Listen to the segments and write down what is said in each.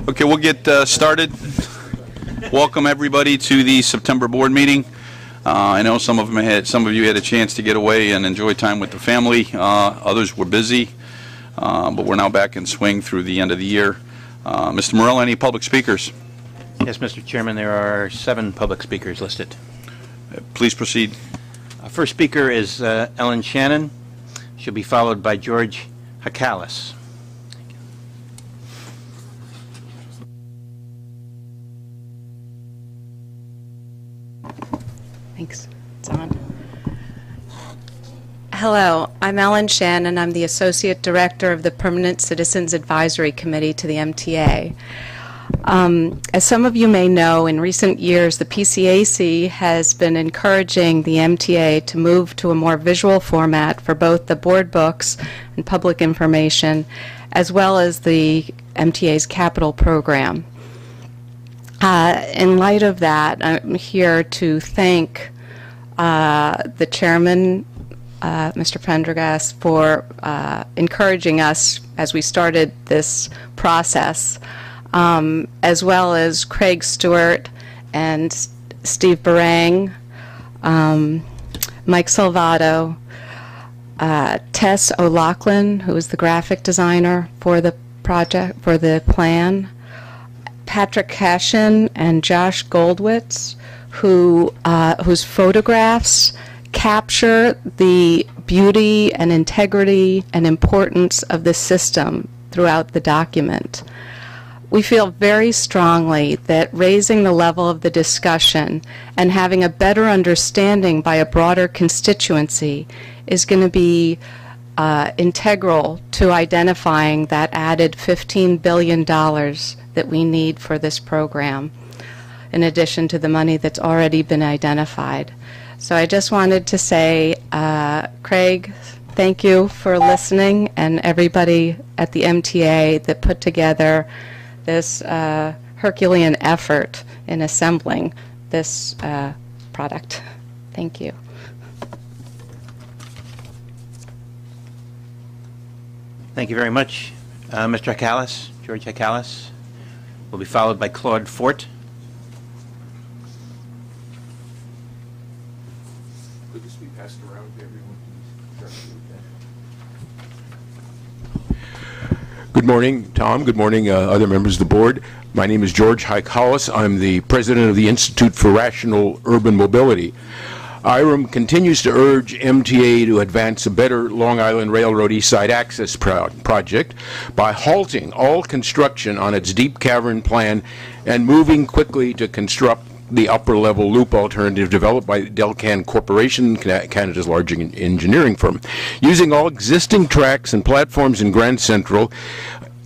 Okay, we'll get started. Welcome everybody to the September board meeting. I know some of you had a chance to get away and enjoy time with the family. Others were busy, but we're now back in swing through the end of the year. Mr. Morell, any public speakers? Yes, Mr. Chairman, there are 7 public speakers listed. Please proceed. First speaker is Ellen Shannon. She'll be followed by George Hakalis. Thanks. It's on. Hello, I'm Ellen Shannon. I'm the Associate Director of the Permanent Citizens Advisory Committee to the MTA. As some of you may know, in recent years, the PCAC has been encouraging the MTA to move to a more visual format for both the board books and public information, as well as the MTA's capital program. In light of that, I'm here to thank the chairman, Mr. Prendergast, for encouraging us as we started this process, as well as Craig Stewart and Steve Barang, Mike Salvato, Tess O'Loughlin, who is the graphic designer for the project, for the plan, Patrick Cashin and Josh Goldwitz, whose photographs capture the beauty and integrity and importance of the system throughout the document. We feel very strongly that raising the level of the discussion and having a better understanding by a broader constituency is going to be integral to identifying that added $15 billion that we need for this program, in addition to the money that's already been identified. So I just wanted to say, Craig, thank you for listening, and everybody at the MTA that put together this Herculean effort in assembling this product. Thank you. Thank you very much. Mr. Hakalis, George Hakalis, will be followed by Claude Fort. Could this be passed around to everyone? Good morning, Tom. Good morning, other members of the board. My name is George Hakalis. I'm the president of the Institute for Rational Urban Mobility. IRM continues to urge MTA to advance a better Long Island Railroad East Side Access project by halting all construction on its deep cavern plan and moving quickly to construct the upper-level loop alternative developed by Delcan Corporation, Canada's largest engineering firm. Using all existing tracks and platforms in Grand Central,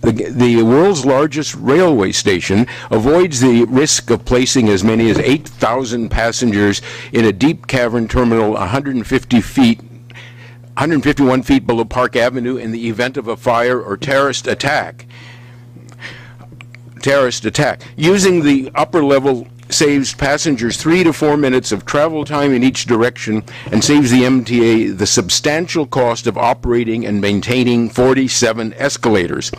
the world's largest railway station avoids the risk of placing as many as 8,000 passengers in a deep cavern terminal 151 feet below Park Avenue in the event of a fire or terrorist attack. Using the upper level saves passengers 3 to 4 minutes of travel time in each direction and saves the MTA the substantial cost of operating and maintaining 47 escalators.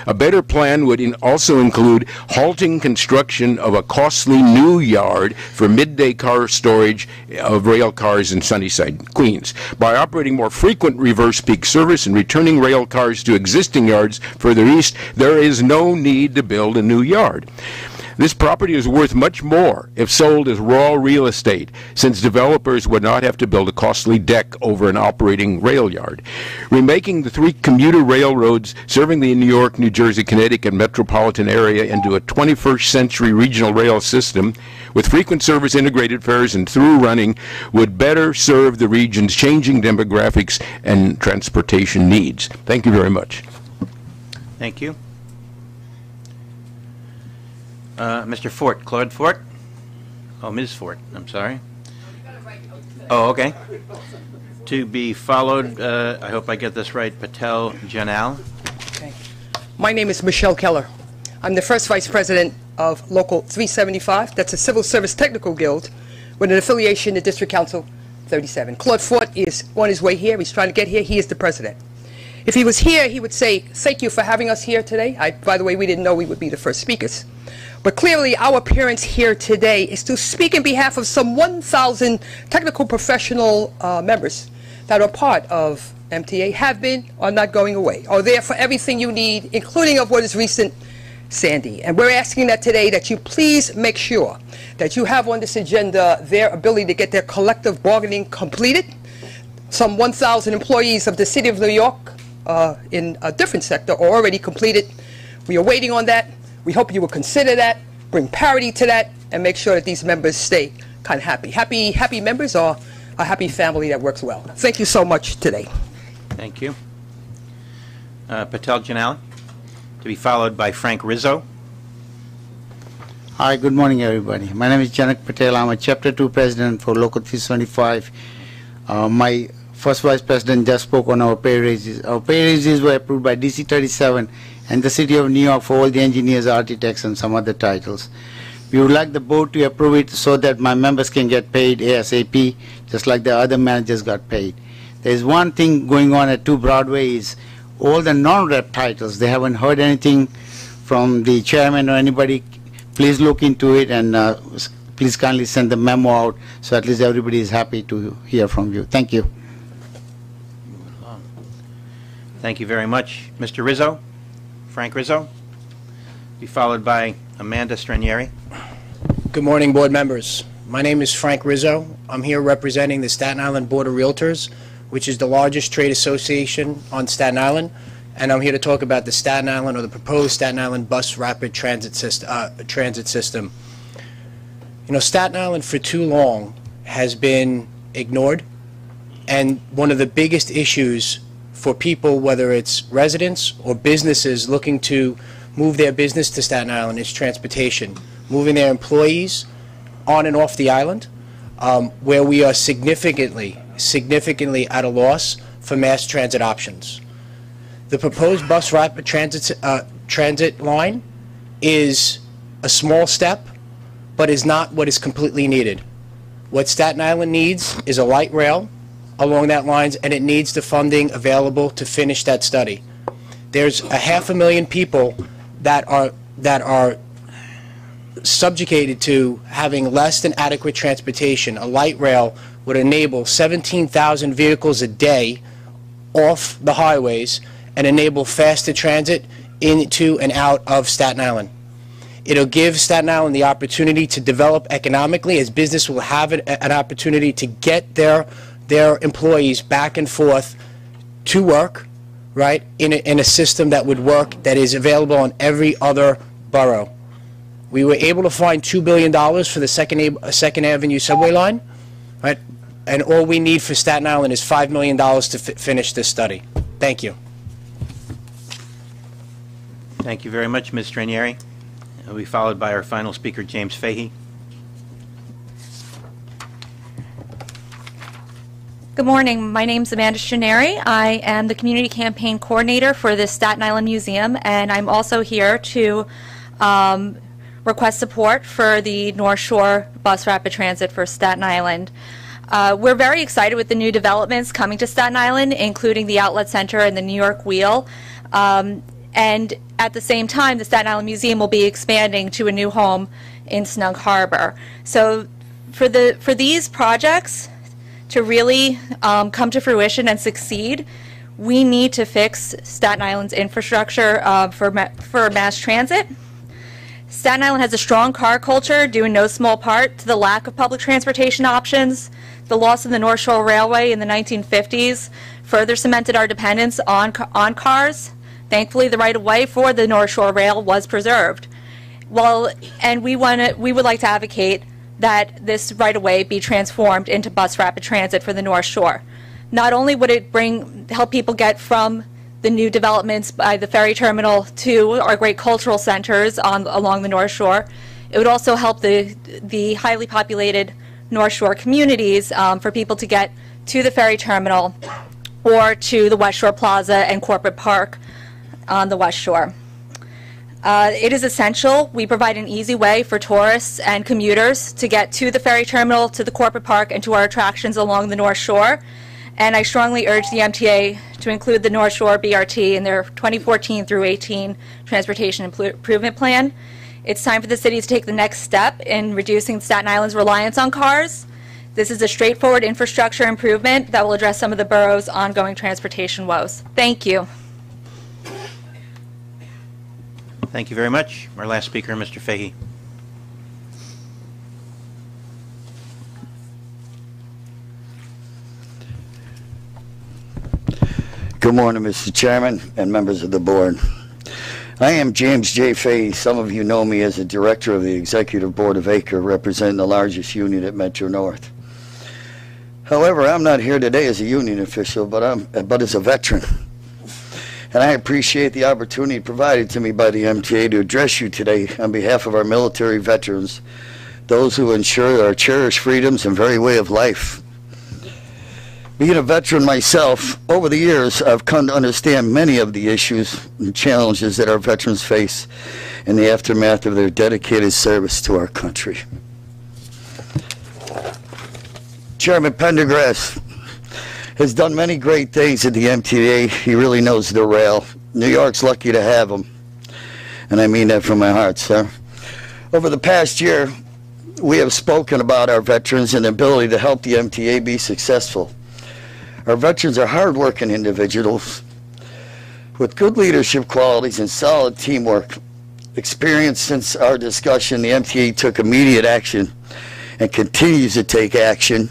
A better plan would also include halting construction of a costly new yard for midday car storage of rail cars in Sunnyside, Queens. By operating more frequent reverse peak service and returning rail cars to existing yards further east, there is no need to build a new yard. This property is worth much more if sold as raw real estate, since developers would not have to build a costly deck over an operating rail yard. Remaking the 3 commuter railroads serving the New York, New Jersey, Connecticut metropolitan area into a 21st century regional rail system with frequent service, integrated fares, and through running would better serve the region's changing demographics and transportation needs. Thank you very much. Thank you. Mr. Fort, Claude Fort? Oh, Ms. Fort, I'm sorry. Oh, okay. To be followed, I hope I get this right, Patel Janal. Okay. My name is Michelle Keller. I'm the first vice president of Local 375. That's a civil service technical guild with an affiliation to District Council 37. Claude Fort is on his way here. He's trying to get here. He is the president. If he was here, he would say, thank you for having us here today. By the way, we didn't know we would be the first speakers. But clearly, our appearance here today is to speak in behalf of some 1,000 technical professional members that are part of MTA, have been, are not going away, are there for everything you need, including of what is recent Sandy. And we're asking that today that you please make sure that you have on this agenda their ability to get their collective bargaining completed. Some 1,000 employees of the City of New York in a different sector are already completed. We are waiting on that. We hope you will consider that, bring parity to that, and make sure that these members stay kind of happy. Happy members are a happy family that works well. Thank you so much today. Thank you. Patel Janali, to be followed by Frank Rizzo. Hi, good morning, everybody. My name is Janak Patel. I'm a Chapter 2 President for Local 375. My first Vice President just spoke on our pay raises. Our pay raises were approved by DC 37 and the City of New York for all the engineers, architects, and some other titles. We would like the board to approve it so that my members can get paid ASAP, just like the other managers got paid. There's one thing going on at 2 Broadway is all the non-rep titles. They haven't heard anything from the chairman or anybody. Please look into it and please kindly send the memo out so at least everybody is happy to hear from you. Thank you. Thank you very much. Mr. Rizzo, Frank Rizzo, be followed by Amanda Stranieri. Good morning, board members. My name is Frank Rizzo. I'm here representing the Staten Island Board of Realtors, which is the largest trade association on Staten Island, and I'm here to talk about the Staten Island, or the proposed Staten Island bus rapid transit system. You know, Staten Island for too long has been ignored, and one of the biggest issues for people, whether it's residents or businesses looking to move their business to Staten Island, is transportation, moving their employees on and off the island, where we are significantly at a loss for mass transit options. The proposed bus rapid transit line is a small step, but is not what is completely needed. What Staten Island needs is a light rail along that lines, and it needs the funding available to finish that study. There's 500,000 people that are subjugated to having less than adequate transportation. A light rail would enable 17,000 vehicles a day off the highways and enable faster transit into and out of Staten Island. It'll give Staten Island the opportunity to develop economically, as business will have an opportunity to get their employees back and forth to work, right, in a system that would work, that is available on every other borough. We were able to find $2 billion for the Second Avenue subway line, right? And all we need for Staten Island is $5 million to finish this study. Thank you. Thank you very much, Ms. Stranieri. We'll be followed by our final speaker, James Fahey. Good morning. My name is Amanda Stranieri. I am the Community Campaign Coordinator for the Staten Island Museum, and I'm also here to request support for the North Shore Bus Rapid Transit for Staten Island. We're very excited with the new developments coming to Staten Island, including the Outlet Center and the New York Wheel. And at the same time, the Staten Island Museum will be expanding to a new home in Snug Harbor. So for these projects to really come to fruition and succeed, we need to fix Staten Island's infrastructure for mass transit. Staten Island has a strong car culture due in no small part to the lack of public transportation options. The loss of the North Shore Railway in the 1950s further cemented our dependence on cars. Thankfully, the right-of-way for the North Shore Rail was preserved. And we would like to advocate that this right-of-way be transformed into bus rapid transit for the North Shore. Not only would it help people get from the new developments by the ferry terminal to our great cultural centers along the North Shore, it would also help the highly populated North Shore communities for people to get to the ferry terminal or to the West Shore Plaza and Corporate Park on the West Shore. It is essential we provide an easy way for tourists and commuters to get to the ferry terminal, to the Corporate Park, and to our attractions along the North Shore. and I strongly urge the MTA to include the North Shore BRT in their 2014 through 18 Transportation Improvement Plan. It's time for the city to take the next step in reducing Staten Island's reliance on cars. This is a straightforward infrastructure improvement that will address some of the borough's ongoing transportation woes. Thank you. Thank you very much. Our last speaker, Mr. Fahey. Good morning, Mr. Chairman and members of the board. I am James J. Fahey. Some of you know me as the director of the Executive Board of ACRE, representing the largest union at Metro North. However, I'm not here today as a union official, but as a veteran. And I appreciate the opportunity provided to me by the MTA to address you today on behalf of our military veterans, those who ensure our cherished freedoms and very way of life. Being a veteran myself, over the years, I've come to understand many of the issues and challenges that our veterans face in the aftermath of their dedicated service to our country. Chairman Pendergrass has done many great things at the MTA. He really knows the rail. New York's lucky to have him, and I mean that from my heart, sir. Over the past year, we have spoken about our veterans and the ability to help the MTA be successful. Our veterans are hard-working individuals with good leadership qualities and solid teamwork. Experience since our discussion, the MTA took immediate action and continues to take action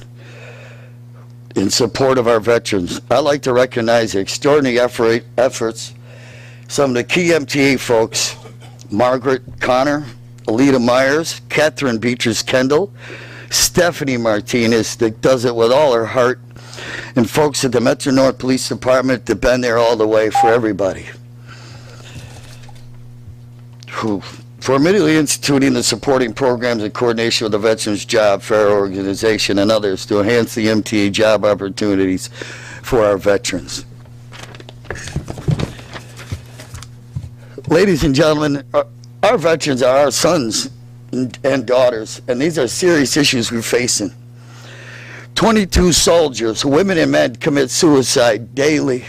in support of our veterans. I'd like to recognize the extraordinary efforts some of the key MTA folks, Margaret Connor, Alita Myers, Catherine Beatrice Kendall, Stephanie Martinez, that does it with all her heart, and folks at the Metro North Police Department that been there all the way for everybody. For immediately instituting the supporting programs in coordination with the Veterans Job Fair Organization and others to enhance the MTA job opportunities for our veterans. Ladies and gentlemen, our veterans are our sons and daughters, and these are serious issues we're facing. 22 soldiers, women and men, commit suicide daily.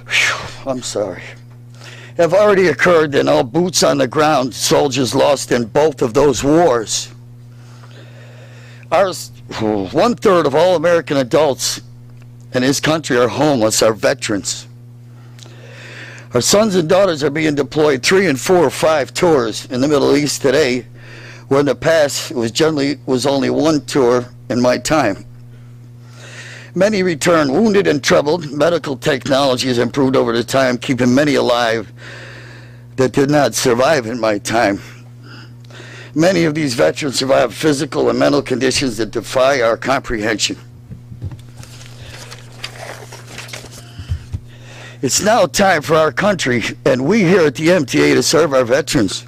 Whew, I'm sorry. Have already occurred, and all boots on the ground, soldiers lost in both of those wars. One-third of all American adults in this country are homeless, are veterans. Our sons and daughters are being deployed 3 and 4 or 5 tours in the Middle East today, where in the past it was only 1 tour in my time. Many return wounded and troubled. Medical technology has improved over the time, keeping many alive that did not survive in my time. Many of these veterans survive physical and mental conditions that defy our comprehension. It's now time for our country, and we here at the MTA, to serve our veterans.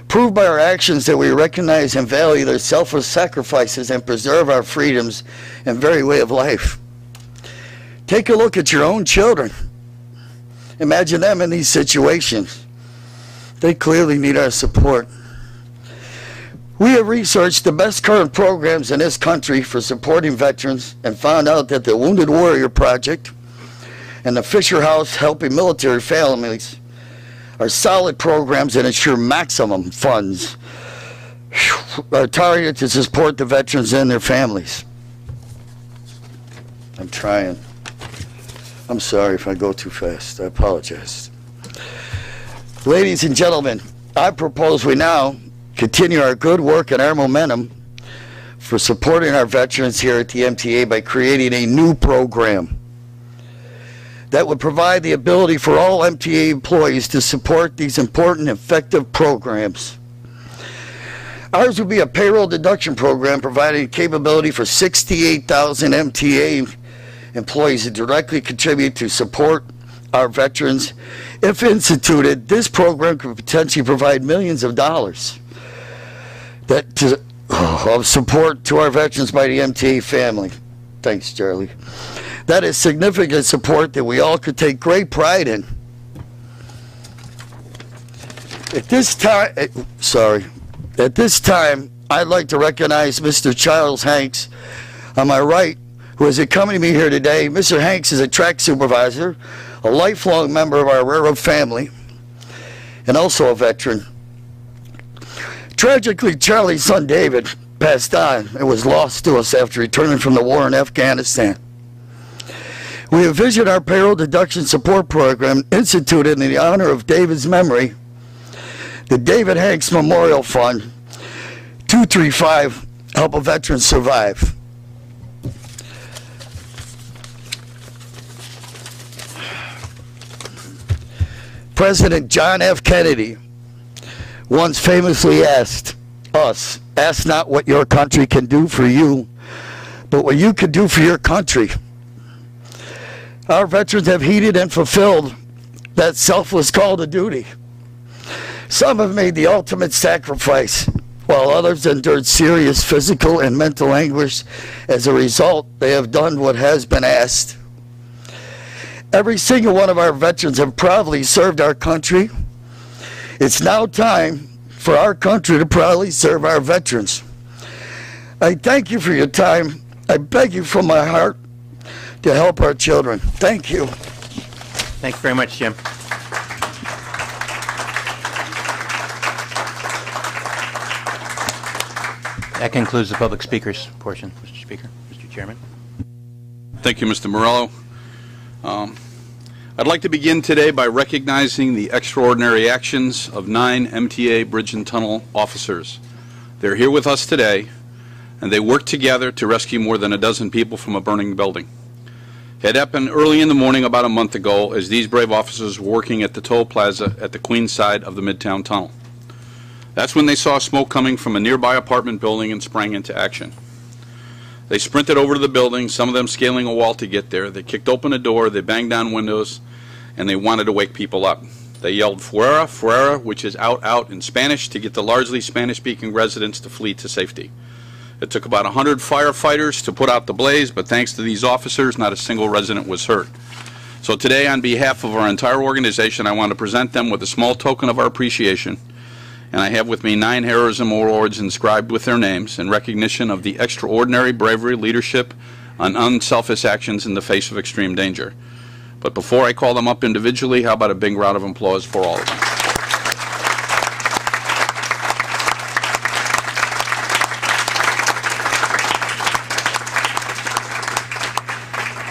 Prove by our actions that we recognize and value their selfless sacrifices and preserve our freedoms and very way of life. Take a look at your own children. Imagine them in these situations. They clearly need our support. We have researched the best current programs in this country for supporting veterans and found out that the Wounded Warrior Project and the Fisher House Helping Military Families are solid programs that ensure maximum funds are targeted to support the veterans and their families. I'm trying. I'm sorry if I go too fast. I apologize. Ladies and gentlemen, I propose we now continue our good work and our momentum for supporting our veterans here at the MTA by creating a new program that would provide the ability for all MTA employees to support these important, effective programs. Ours would be a payroll deduction program providing capability for 68,000 MTA employees to directly contribute to support our veterans. If instituted, this program could potentially provide millions of dollars of support to our veterans by the MTA family. Thanks, Charlie. That is significant support that we all could take great pride in. At this time, I'd like to recognize Mr. Charles Hanks on my right, who is accompanying me here today. Mr. Hanks is a track supervisor, a lifelong member of our railroad family, and also a veteran. Tragically, Charlie's son David passed on and was lost to us after returning from the war in Afghanistan. We have visited our payroll deduction support program instituted in the honor of David's memory, the David Hanks Memorial Fund, 235, Help a Veteran Survive. President John F. Kennedy once famously asked us, ask not what your country can do for you, but what you can do for your country. Our veterans have heeded and fulfilled that selfless call to duty. Some have made the ultimate sacrifice, while others endured serious physical and mental anguish. As a result, they have done what has been asked. Every single one of our veterans have proudly served our country. It's now time for our country to proudly serve our veterans. I thank you for your time. I beg you from my heart to help our children. Thank you. Thank you very much, Jim. That concludes the public speakers portion, Mr. Speaker, Mr. Chairman. Thank you, Mr. Morello. I'd like to begin today by recognizing the extraordinary actions of 9 MTA Bridge and Tunnel officers. They're here with us today, and they worked together to rescue more than a dozen people from a burning building. It happened early in the morning about a month ago as these brave officers were working at the toll plaza at the Queens side of the Midtown Tunnel. That's when they saw smoke coming from a nearby apartment building and sprang into action. They sprinted over to the building, some of them scaling a wall to get there. They kicked open a door, they banged down windows, and they wanted to wake people up. They yelled, "Fuera, fuera," which is out, out in Spanish, to get the largely Spanish-speaking residents to flee to safety. It took about 100 firefighters to put out the blaze, but thanks to these officers, not a single resident was hurt. So today, on behalf of our entire organization, I want to present them with a small token of our appreciation. And I have with me 9 heroism awards inscribed with their names in recognition of the extraordinary bravery, leadership, and unselfish actions in the face of extreme danger. But before I call them up individually, how about a big round of applause for all of them?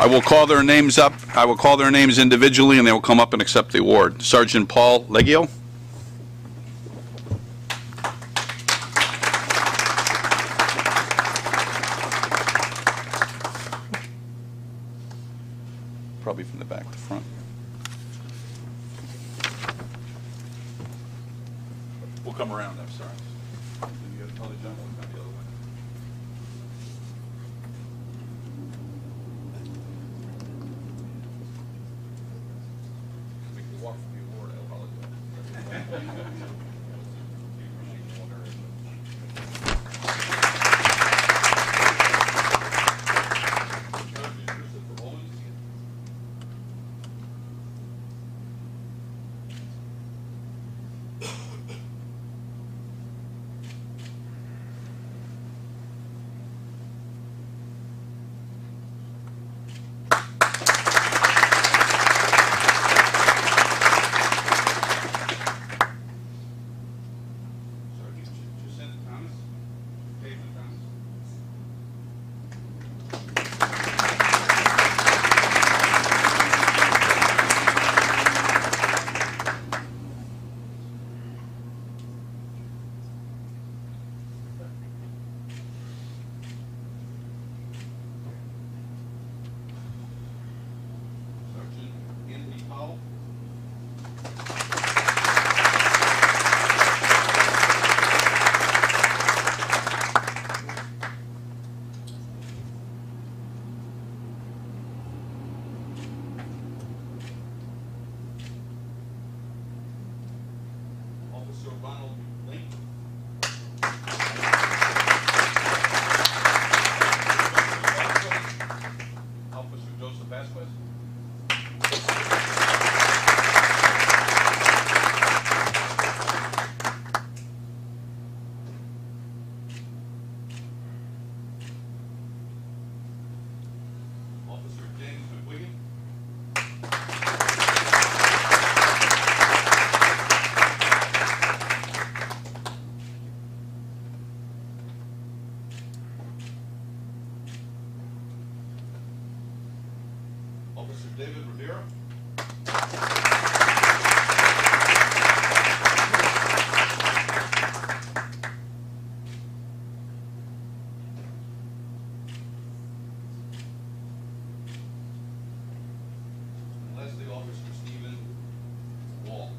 I will call their names up. I will call their names individually, and they will come up and accept the award. Sergeant Paul Leggio. Probably from the back to front. We'll come around, I'm sorry. You gotta tell the gentleman to come the other way. We can walk from the award, I apologize. Officer David Rivera. And lastly, Officer Stephen Wall.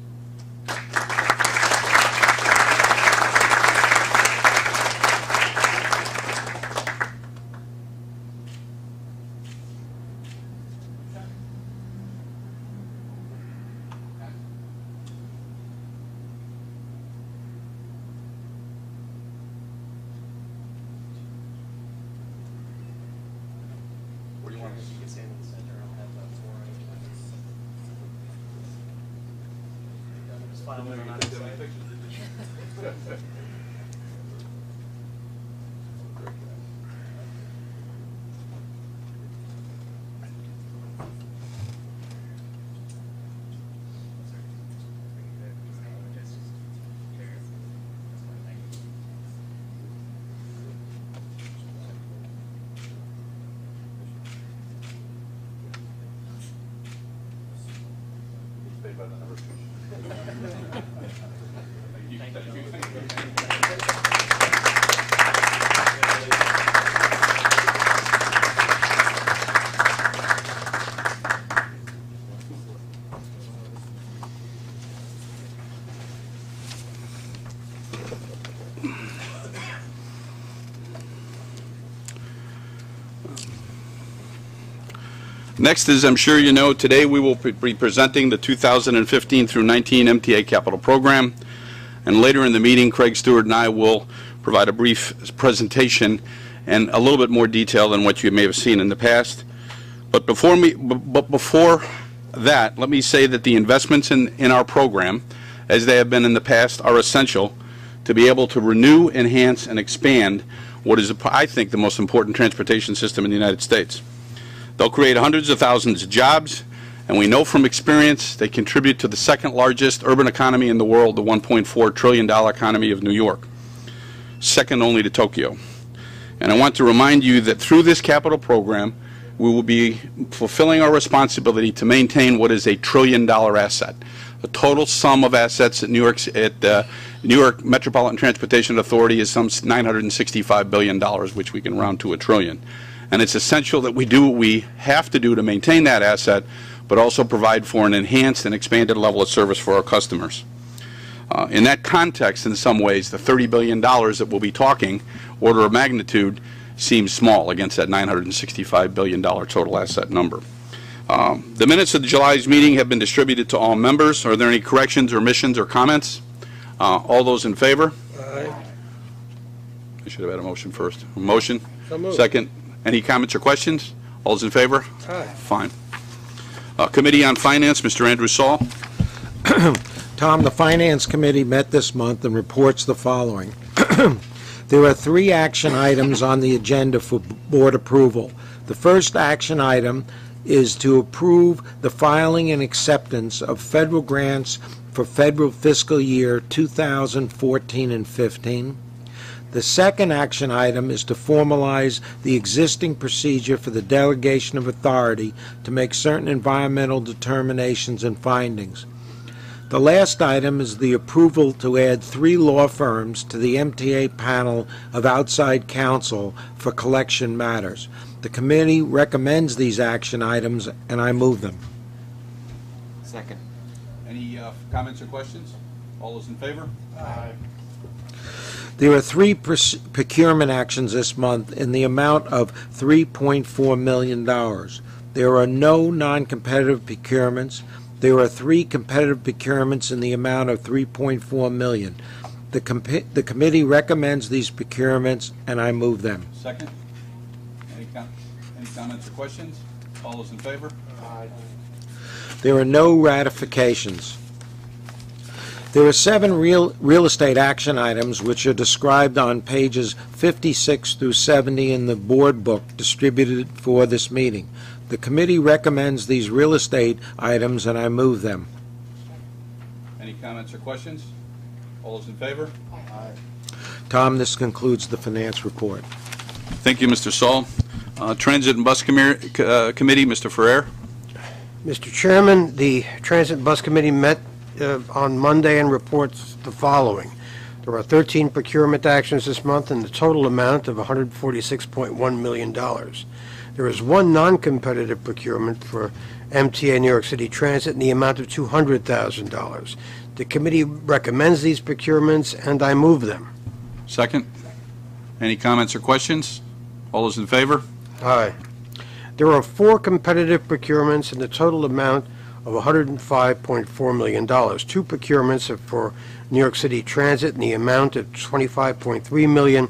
Where do you want to stand in the center? I'll have that for Next, as I'm sure you know, today we will be presenting the 2015 through 19 MTA Capital Program, and later in the meeting, Craig Stewart and I will provide a brief presentation and a little bit more detail than what you may have seen in the past. But before that, let me say that the investments in our program, as they have been in the past, are essential to be able to renew, enhance, and expand what is, I think, the most important transportation system in the United States. They'll create hundreds of thousands of jobs, and we know from experience they contribute to the second largest urban economy in the world, the $1.4 trillion economy of New York, second only to Tokyo. And I want to remind you that through this capital program, we will be fulfilling our responsibility to maintain what is a $1 trillion asset. The total sum of assets at New York Metropolitan Transportation Authority is some $965 billion, which we can round to $1 trillion. And it's essential that we do what we have to do to maintain that asset, but also provide for an enhanced and expanded level of service for our customers. In that context, in some ways, the $30 billion that we'll be talking, order of magnitude, seems small against that $965 billion total asset number. The minutes of July's meeting have been distributed to all members. Are there any corrections, omissions, or comments? All those in favor? Aye. I should have had a motion first. A motion? So moved. Second. Any comments or questions? All those in favor? Aye. Fine. Committee on Finance, Mr. Andrew Saul. Tom, the Finance Committee met this month and reports the following. There are 3 action items on the agenda for board approval. The first action item is to approve the filing and acceptance of federal grants for federal fiscal year 2014 and 15. The second action item is to formalize the existing procedure for the delegation of authority to make certain environmental determinations and findings. The last item is the approval to add 3 law firms to the MTA panel of outside counsel for collection matters. The committee recommends these action items, and I move them. Second. Any comments or questions? All those in favor? Aye. There are 3 procurement actions this month in the amount of $3.4 million. There are no non-competitive procurements. There are 3 competitive procurements in the amount of $3.4 million. The committee recommends these procurements, and I move them. Second. Any comments or questions? All those in favor? Aye. There are no ratifications. There are 7 real estate action items which are described on pages 56 through 70 in the board book distributed for this meeting. The committee recommends these real estate items, and I move them. Any comments or questions? All those in favor? Aye. Tom, this concludes the finance report. Thank you, Mr. Saul. Transit and Bus Committee, Mr. Ferrer. Mr. Chairman, the Transit and Bus Committee met on Monday and reports the following. There are 13 procurement actions this month in the total amount of $146.1 million. There is one non-competitive procurement for MTA New York City Transit in the amount of $200,000. The committee recommends these procurements, and I move them. Second. Any comments or questions? All those in favor? Aye. There are 4 competitive procurements in the total amount of $105.4 million. 2 procurements are for New York City Transit in the amount of $25.3 million,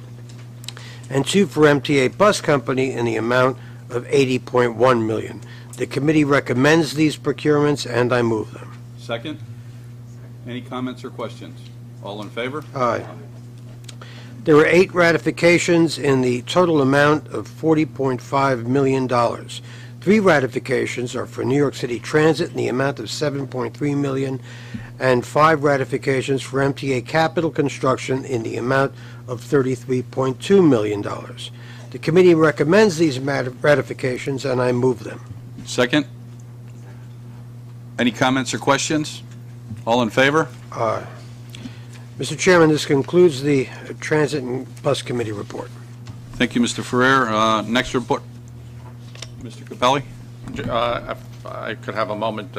and 2 for MTA Bus Company in the amount of $80.1 million. The committee recommends these procurements, and I move them. Second. Any comments or questions? All in favor? Aye. There were 8 ratifications in the total amount of $40.5 million. 3 ratifications are for New York City Transit in the amount of $7.3 million, and 5 ratifications for MTA Capital Construction in the amount of $33.2 million. The committee recommends these ratifications, and I move them. Second. Any comments or questions? All in favor? Aye. Mr. Chairman, this concludes the Transit and Bus Committee report. Thank you, Mr. Ferrer. Next report. Mr. Capelli? If I could have a moment.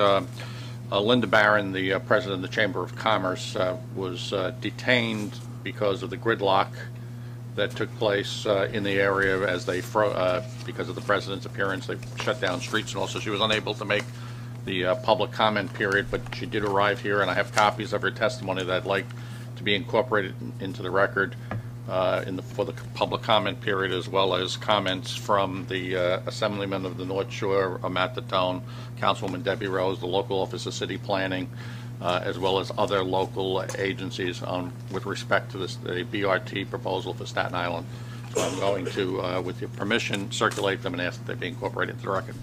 Linda Barron, the president of the Chamber of Commerce, was detained because of the gridlock that took place in the area as they because of the president's appearance. They shut down streets, and also she was unable to make the public comment period, but she did arrive here, and I have copies of her testimony that I'd like to be incorporated into the record for the public comment period, as well as comments from the Assemblyman of the North Shore, Matt Tatone, Councilwoman Debbie Rose, the local Office of City Planning, as well as other local agencies with respect to the BRT proposal for Staten Island. So I'm going to, with your permission, circulate them and ask that they be incorporated into the record.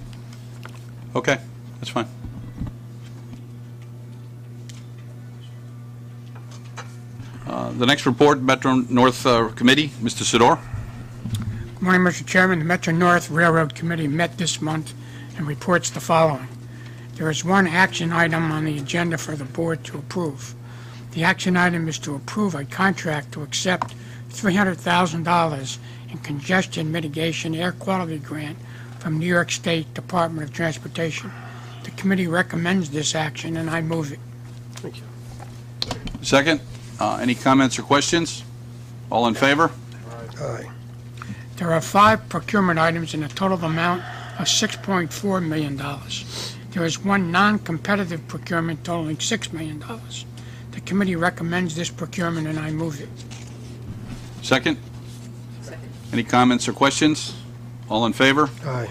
Okay, that's fine. The next report, Metro North Committee, Mr. Sidor. Good morning, Mr. Chairman. The Metro North Railroad Committee met this month and reports the following. There is one action item on the agenda for the board to approve. The action item is to approve a contract to accept $300,000 in congestion mitigation air quality grant from New York State Department of Transportation. The committee recommends this action, and I move it. Thank you. Second. Any comments or questions? All in favor? Aye. There are 5 procurement items in a total amount of $6.4 million. There is one non-competitive procurement totaling $6 million. The committee recommends this procurement, and I move it. Second. Any comments or questions? All in favor? Aye.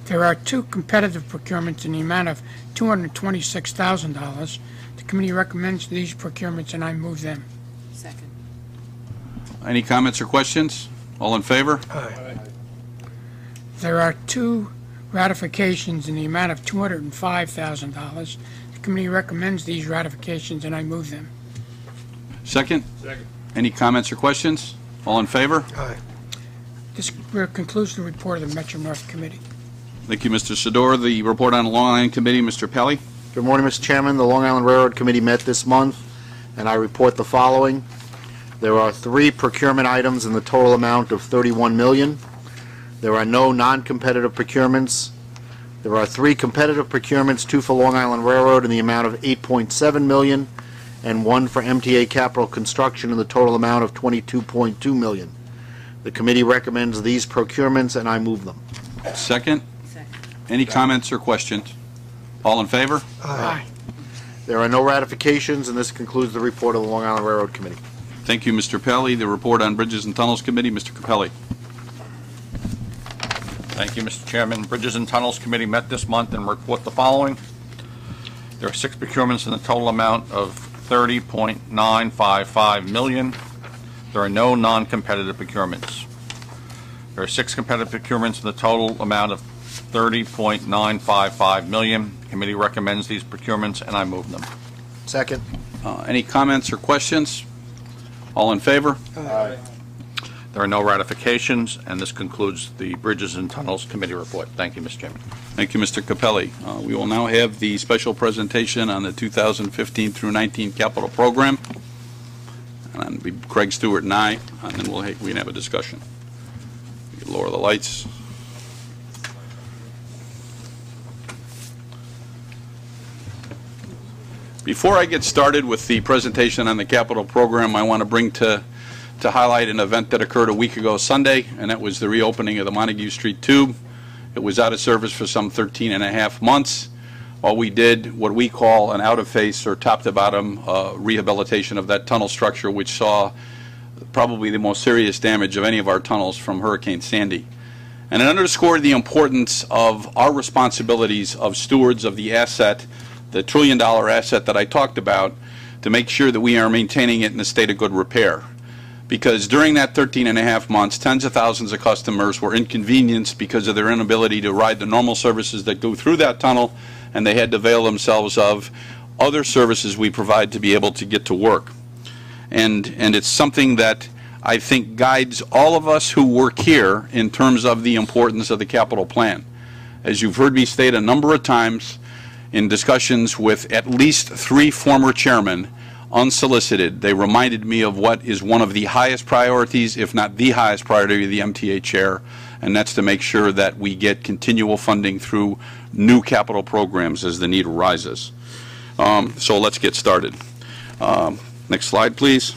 There are 2 competitive procurements in the amount of $226,000. The committee recommends these procurements, and I move them. Second. Any comments or questions? All in favor? Aye. There are 2 ratifications in the amount of $205,000. The committee recommends these ratifications, and I move them. Second. Second. Any comments or questions? All in favor? Aye. This concludes the report of the Metro North Committee. Thank you, Mr. Sidor. The report on the Long Island Committee, Mr. Pelly. Good morning, Mr. Chairman. The Long Island Railroad Committee met this month, and I report the following. There are 3 procurement items in the total amount of $31 million. There are no non-competitive procurements. There are 3 competitive procurements, 2 for Long Island Railroad in the amount of $8.7 million, and 1 for MTA Capital Construction in the total amount of $22.2 million. The committee recommends these procurements, and I move them. Second. Any comments or questions? All in favor? Aye. There are no ratifications, and this concludes the report of the Long Island Railroad Committee. Thank you, Mr. Pelly. The report on Bridges and Tunnels Committee, Mr. Capelli. Thank you, Mr. Chairman. Bridges and Tunnels Committee met this month and report the following. There are 6 procurements in the total amount of $30.955 million. There are no non-competitive procurements. There are 6 competitive procurements in the total amount of $30.955 million. The committee recommends these procurements, and I move them. Second. Any comments or questions? All in favor? Aye. There are no ratifications, and this concludes the Bridges and Tunnels Committee report. Thank you, Mr. Chairman. Thank you, Mr. Capelli. We will now have the special presentation on the 2015 through 19 capital program. And it'll be Craig Stewart and I, and then we can have a discussion. We can lower the lights. Before I get started with the presentation on the capital program, I want to bring to highlight an event that occurred a week ago Sunday, and that was the reopening of the Montague Street Tube. It was out of service for some 13 and a half months while we did what we call an out-of-face or top-to-bottom rehabilitation of that tunnel structure, which saw probably the most serious damage of any of our tunnels from Hurricane Sandy. And it underscored the importance of our responsibilities of stewards of the asset, the trillion-dollar asset that I talked about, to make sure that we are maintaining it in a state of good repair. Because during that 13 and a half months, tens of thousands of customers were inconvenienced because of their inability to ride the normal services that go through that tunnel, and they had to avail themselves of other services we provide to be able to get to work. And it's something that I think guides all of us who work here in terms of the importance of the capital plan. As you've heard me state a number of times in discussions with at least 3 former chairmen, unsolicited, they reminded me of what is one of the highest priorities, if not the highest priority of the MTA chair, and that's to make sure that we get continual funding through new capital programs as the need arises. So let's get started. Next slide, please.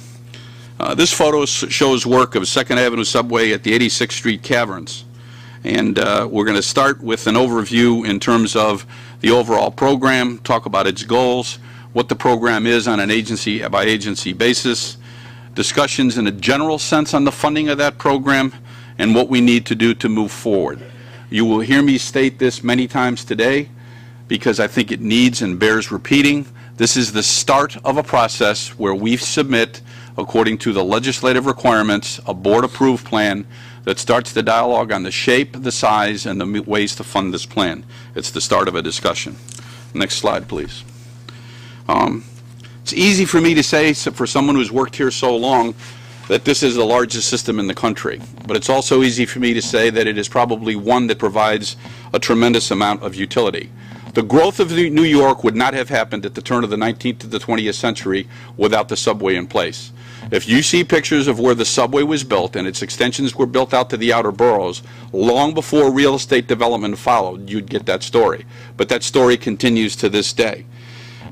This photo shows work of 2nd Avenue subway at the 86th Street Caverns. And we're going to start with an overview in terms of the overall program, talk about its goals, what the program is on an agency-by-agency basis, discussions in a general sense on the funding of that program, and what we need to do to move forward. You will hear me state this many times today because I think it needs and bears repeating. This is the start of a process where we submit, according to the legislative requirements, a board-approved plan that starts the dialogue on the shape, the size, and the ways to fund this plan. It's the start of a discussion. Next slide, please. It's easy for me to say, for someone who's worked here so long, that this is the largest system in the country. But it's also easy for me to say that it is probably one that provides a tremendous amount of utility. The growth of New York would not have happened at the turn of the 19th to the 20th century without the subway in place. If you see pictures of where the subway was built and its extensions were built out to the outer boroughs, long before real estate development followed, you'd get that story. But that story continues to this day.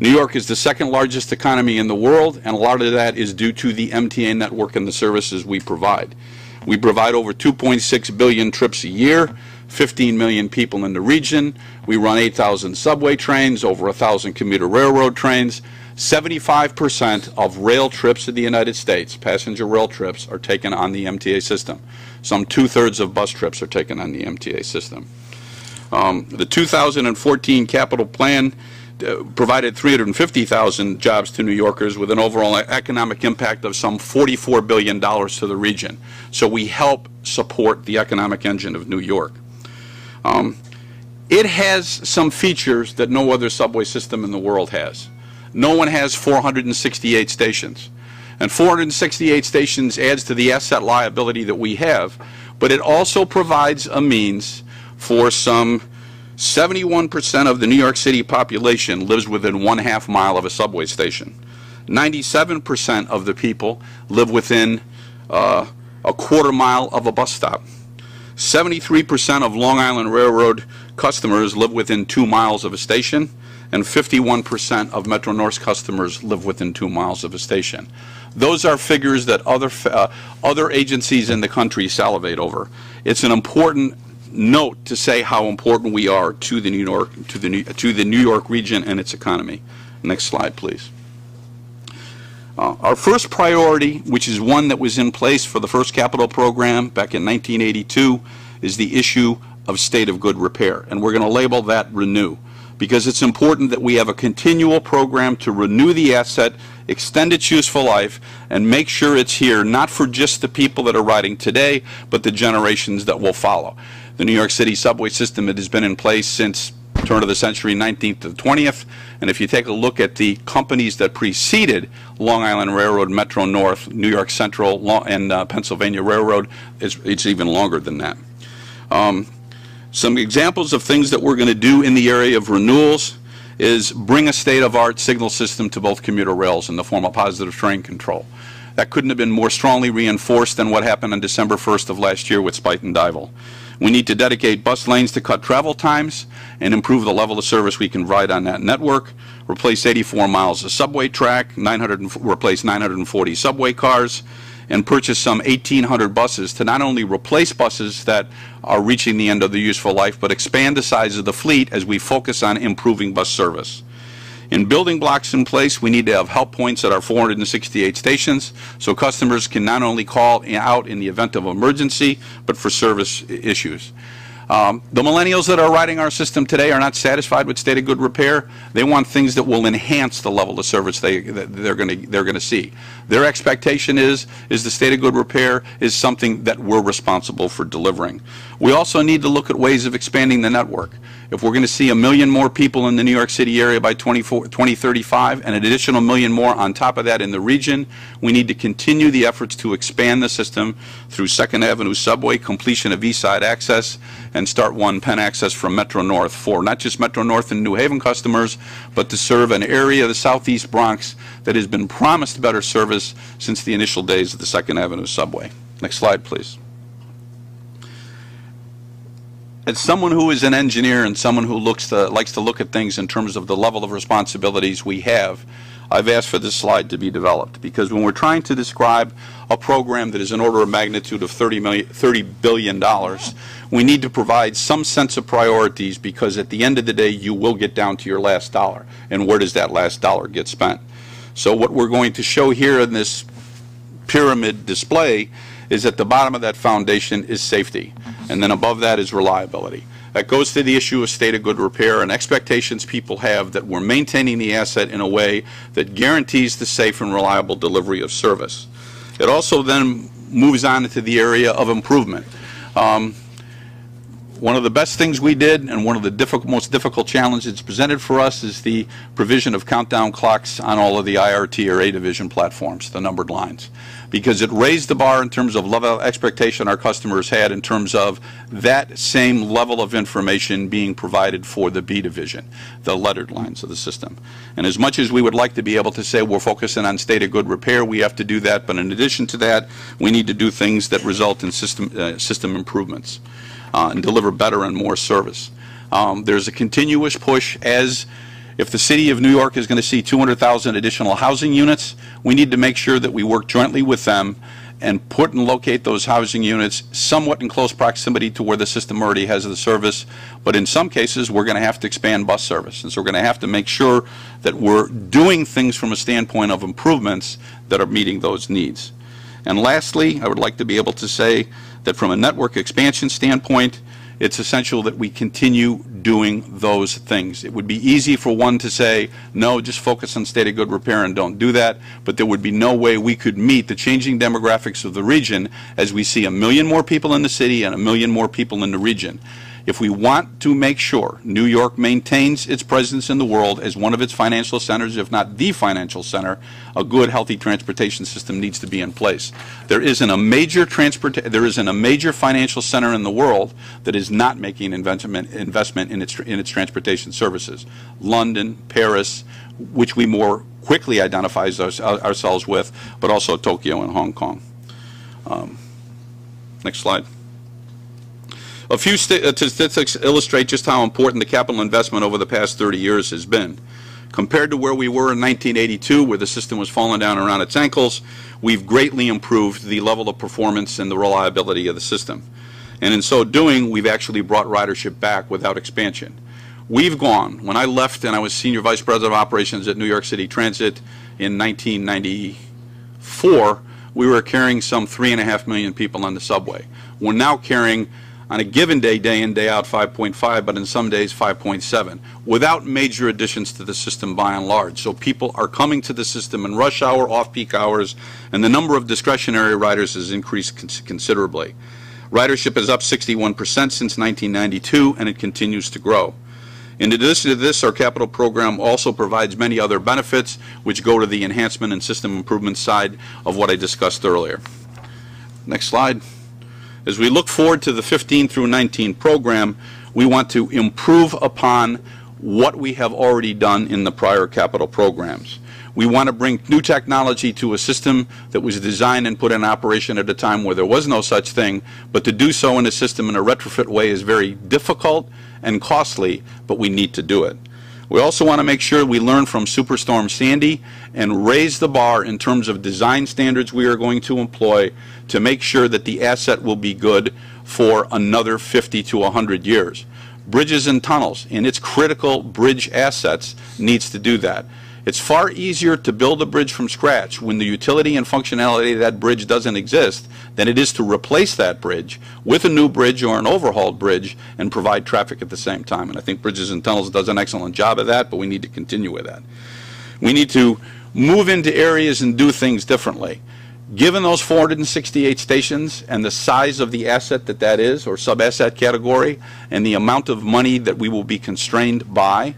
New York is the 2nd largest economy in the world, and a lot of that is due to the MTA network and the services we provide. We provide over 2.6 billion trips a year, 15 million people in the region. We run 8,000 subway trains, over 1,000 commuter railroad trains. 75% of rail trips in the United States, passenger rail trips, are taken on the MTA system. Some 2/3 of bus trips are taken on the MTA system. The 2014 capital plan provided 350,000 jobs to New Yorkers with an overall economic impact of some $44 billion to the region. So we help support the economic engine of New York. It has some features that no other subway system in the world has. No one has 468 stations. And 468 stations adds to the asset liability that we have, but it also provides a means for some 71% of the New York City population lives within 1/2 mile of a subway station. 97% of the people live within a 1/4 mile of a bus stop. 73% of Long Island Railroad customers live within 2 miles of a station, and 51% of Metro North's customers live within 2 miles of a station. Those are figures that other agencies in the country salivate over. It's an important note to say how important we are to the New York region and its economy. Next slide, please. Our first priority, which is one that was in place for the first capital program back in 1982, is the issue of state of good repair, and we're going to label that renew, because it's important that we have a continual program to renew the asset, extend its useful life, and make sure it's here not for just the people that are riding today, but the generations that will follow. The New York City subway system, it has been in place since turn of the century, 19th to the 20th. And if you take a look at the companies that preceded Long Island Railroad, Metro North, New York Central, and Pennsylvania Railroad, it's even longer than that. Some examples of things that we're going to do in the area of renewals is bring a state-of-art signal system to both commuter rails in the form of positive train control. That couldn't have been more strongly reinforced than what happened on December 1st of last year with Spite and Dival. We need to dedicate bus lanes to cut travel times and improve the level of service we can provide on that network, replace 84 miles of subway track, replace 940 subway cars, and purchase some 1,800 buses to not only replace buses that are reaching the end of their useful life, but expand the size of the fleet as we focus on improving bus service. In building blocks in place, we need to have help points at our 468 stations so customers can not only call out in the event of emergency, but for service issues. The millennials that are riding our system today are not satisfied with state of good repair. They want things that will enhance the level of service they're going to see. Their expectation is the state of good repair is something that we're responsible for delivering. We also need to look at ways of expanding the network. If we're going to see 1 million more people in the New York City area by 2035 and an additional 1 million more on top of that in the region, we need to continue the efforts to expand the system through 2nd Avenue subway, completion of East Side access, and Start 1 Penn access from Metro North for not just Metro North and New Haven customers, but to serve an area of the Southeast Bronx that has been promised better service since the initial days of the 2nd Avenue subway. Next slide, please. As someone who is an engineer and someone who likes to look at things in terms of the level of responsibilities we have, I've asked for this slide to be developed because when we're trying to describe a program that is an order of magnitude of $30 billion, we need to provide some sense of priorities because at the end of the day you will get down to your last dollar. And where does that last dollar get spent? So what we're going to show here in this pyramid display is at the bottom of that foundation is safety, and then above that is reliability. That goes to the issue of state of good repair and expectations people have that we're maintaining the asset in a way that guarantees the safe and reliable delivery of service. It also then moves on into the area of improvement. One of the best things we did and one of the most difficult challenges presented for us is the provision of countdown clocks on all of the IRT or A division platforms, the numbered lines, because it raised the bar in terms of level of expectation our customers had in terms of that same level of information being provided for the B division, the lettered lines of the system. And as much as we would like to be able to say we're focusing on state of good repair, we have to do that, but in addition to that, we need to do things that result in system improvements. And deliver better and more service. There's a continuous push as if the City of New York is going to see 200,000 additional housing units, we need to make sure that we work jointly with them and put and locate those housing units somewhat in close proximity to where the system already has the service. But in some cases, we're going to have to expand bus service. And so we're going to have to make sure that we're doing things from a standpoint of improvements that are meeting those needs. And lastly, I would like to be able to say that from a network expansion standpoint, it's essential that we continue doing those things. It would be easy for one to say, no, just focus on state of good repair and don't do that, but there would be no way we could meet the changing demographics of the region as we see 1 million more people in the city and 1 million more people in the region. If we want to make sure New York maintains its presence in the world as one of its financial centers, if not the financial center, a good, healthy transportation system needs to be in place. There isn't a major financial center in the world that is not making investment in its transportation services. London, Paris, which we more quickly identify ourselves with, but also Tokyo and Hong Kong. Next slide. A few statistics illustrate just how important the capital investment over the past 30 years has been. Compared to where we were in 1982, where the system was falling down around its ankles, we've greatly improved the level of performance and the reliability of the system. And in so doing, we've actually brought ridership back without expansion. We've gone, when I left and I was Senior Vice President of Operations at New York City Transit in 1994, we were carrying some 3.5 million people on the subway. We're now carrying, on a given day, day in, day out, 5.5, but in some days 5.7, without major additions to the system by and large. So people are coming to the system in rush hour, off-peak hours, and the number of discretionary riders has increased considerably. Ridership is up 61% since 1992, and it continues to grow. In addition to this, our capital program also provides many other benefits which go to the enhancement and system improvement side of what I discussed earlier. Next slide. As we look forward to the 15 through 19 program, we want to improve upon what we have already done in the prior capital programs. We want to bring new technology to a system that was designed and put in operation at a time where there was no such thing, but to do so in a system in a retrofit way is very difficult and costly, but we need to do it. We also want to make sure we learn from Superstorm Sandy and raise the bar in terms of design standards we are going to employ to make sure that the asset will be good for another 50 to 100 years. Bridges and tunnels, in its critical bridge assets, needs to do that. It's far easier to build a bridge from scratch when the utility and functionality of that bridge doesn't exist than it is to replace that bridge with a new bridge or an overhauled bridge and provide traffic at the same time. And I think Bridges and Tunnels does an excellent job of that, but we need to continue with that. We need to move into areas and do things differently. Given those 468 stations and the size of the asset that is, or sub-asset category, and the amount of money that we will be constrained by,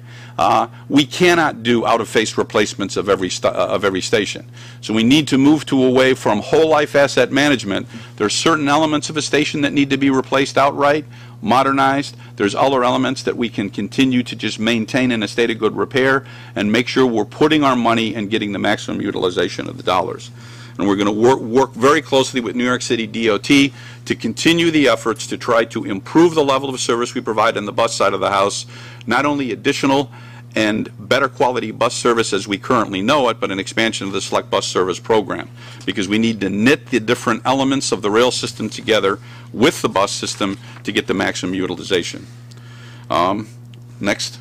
we cannot do out-of-phase replacements of every station. So we need to move to away from whole life asset management. There are certain elements of a station that need to be replaced outright, modernized. There's other elements that we can continue to just maintain in a state of good repair and make sure we're putting our money and getting the maximum utilization of the dollars. And we're going to work very closely with New York City DOT to continue the efforts to try to improve the level of service we provide on the bus side of the house, not only additional and better quality bus service as we currently know it, but an expansion of the Select Bus Service program, because we need to knit the different elements of the rail system together with the bus system to get the maximum utilization. Next.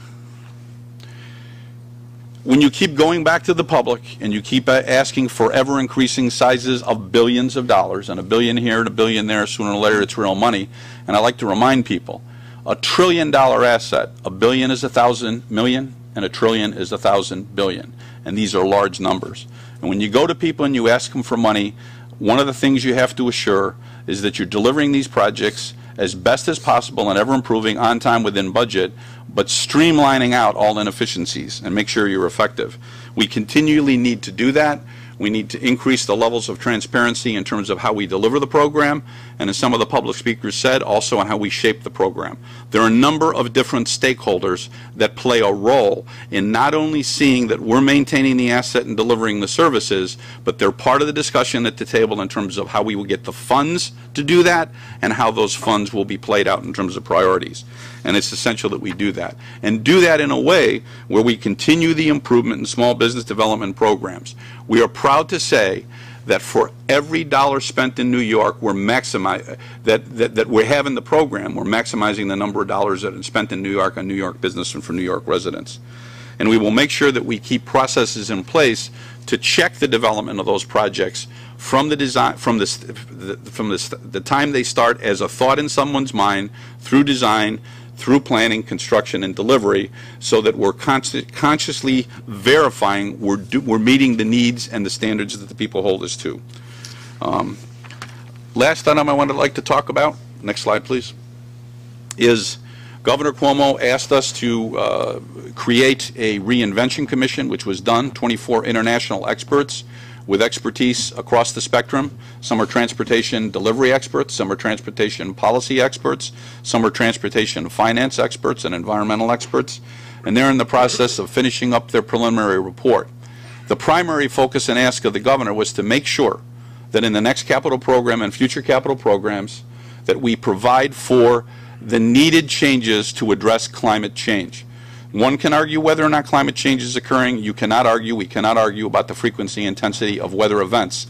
When you keep going back to the public and you keep asking for ever increasing sizes of billions of dollars, and a billion here and a billion there, sooner or later it's real money, and I like to remind people, $1 trillion asset, a billion is 1,000 million, and $1 trillion is 1,000 billion, and these are large numbers. And when you go to people and you ask them for money, one of the things you have to assure is that you're delivering these projects as best as possible and ever improving on time within budget, but streamlining out all inefficiencies and make sure you're effective. We continually need to do that. We need to increase the levels of transparency in terms of how we deliver the program, and as some of the public speakers said, also on how we shape the program. There are a number of different stakeholders that play a role in not only seeing that we're maintaining the asset and delivering the services, but they're part of the discussion at the table in terms of how we will get the funds to do that and how those funds will be played out in terms of priorities. And it's essential that we do that. And do that in a way where we continue the improvement in small business development programs. We are proud to say that for every dollar spent in New York, we're that we have in the program, we're maximizing the number of dollars that are spent in New York on New York business and for New York residents. And we will make sure that we keep processes in place to check the development of those projects from the design, from the time they start as a thought in someone's mind, through design, through planning, construction, and delivery, so that we're consciously verifying we're meeting the needs and the standards that the people hold us to. Last item I would like to talk about, next slide please, is Governor Cuomo asked us to create a reinvention commission, which was done, 24 international experts with expertise across the spectrum. Some are transportation delivery experts, some are transportation policy experts, some are transportation finance experts and environmental experts, and they're in the process of finishing up their preliminary report. The primary focus and ask of the governor was to make sure that in the next capital program and future capital programs that we provide for the needed changes to address climate change. One can argue whether or not climate change is occurring. You cannot argue, we cannot argue about the frequency and intensity of weather events.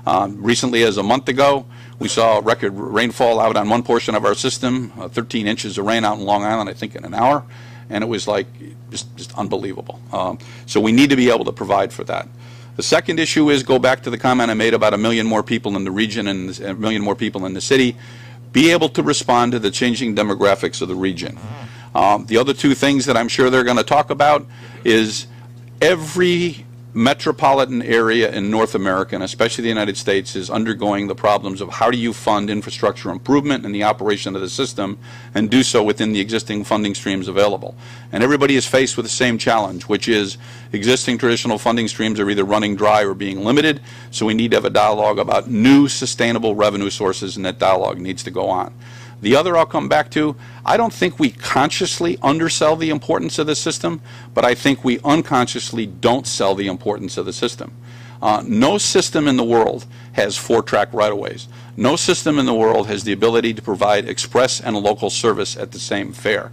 Recently, as a month ago, we saw record rainfall out on one portion of our system, 13 inches of rain out in Long Island, I think in an hour, and it was like just unbelievable. So we need to be able to provide for that. The second issue is, go back to the comment I made about 1 million more people in the region and 1 million more people in the city, be able to respond to the changing demographics of the region. The other two things that I'm sure they're going to talk about is every metropolitan area in North America, and especially the United States, is undergoing the problems of how do you fund infrastructure improvement and the operation of the system, and do so within the existing funding streams available. And everybody is faced with the same challenge, which is existing traditional funding streams are either running dry or being limited, so we need to have a dialogue about new sustainable revenue sources, and that dialogue needs to go on. The other I'll come back to, I don't think we consciously undersell the importance of the system, but I think we unconsciously don't sell the importance of the system. No system in the world has 4-track right-of-ways. No system in the world has the ability to provide express and local service at the same fare.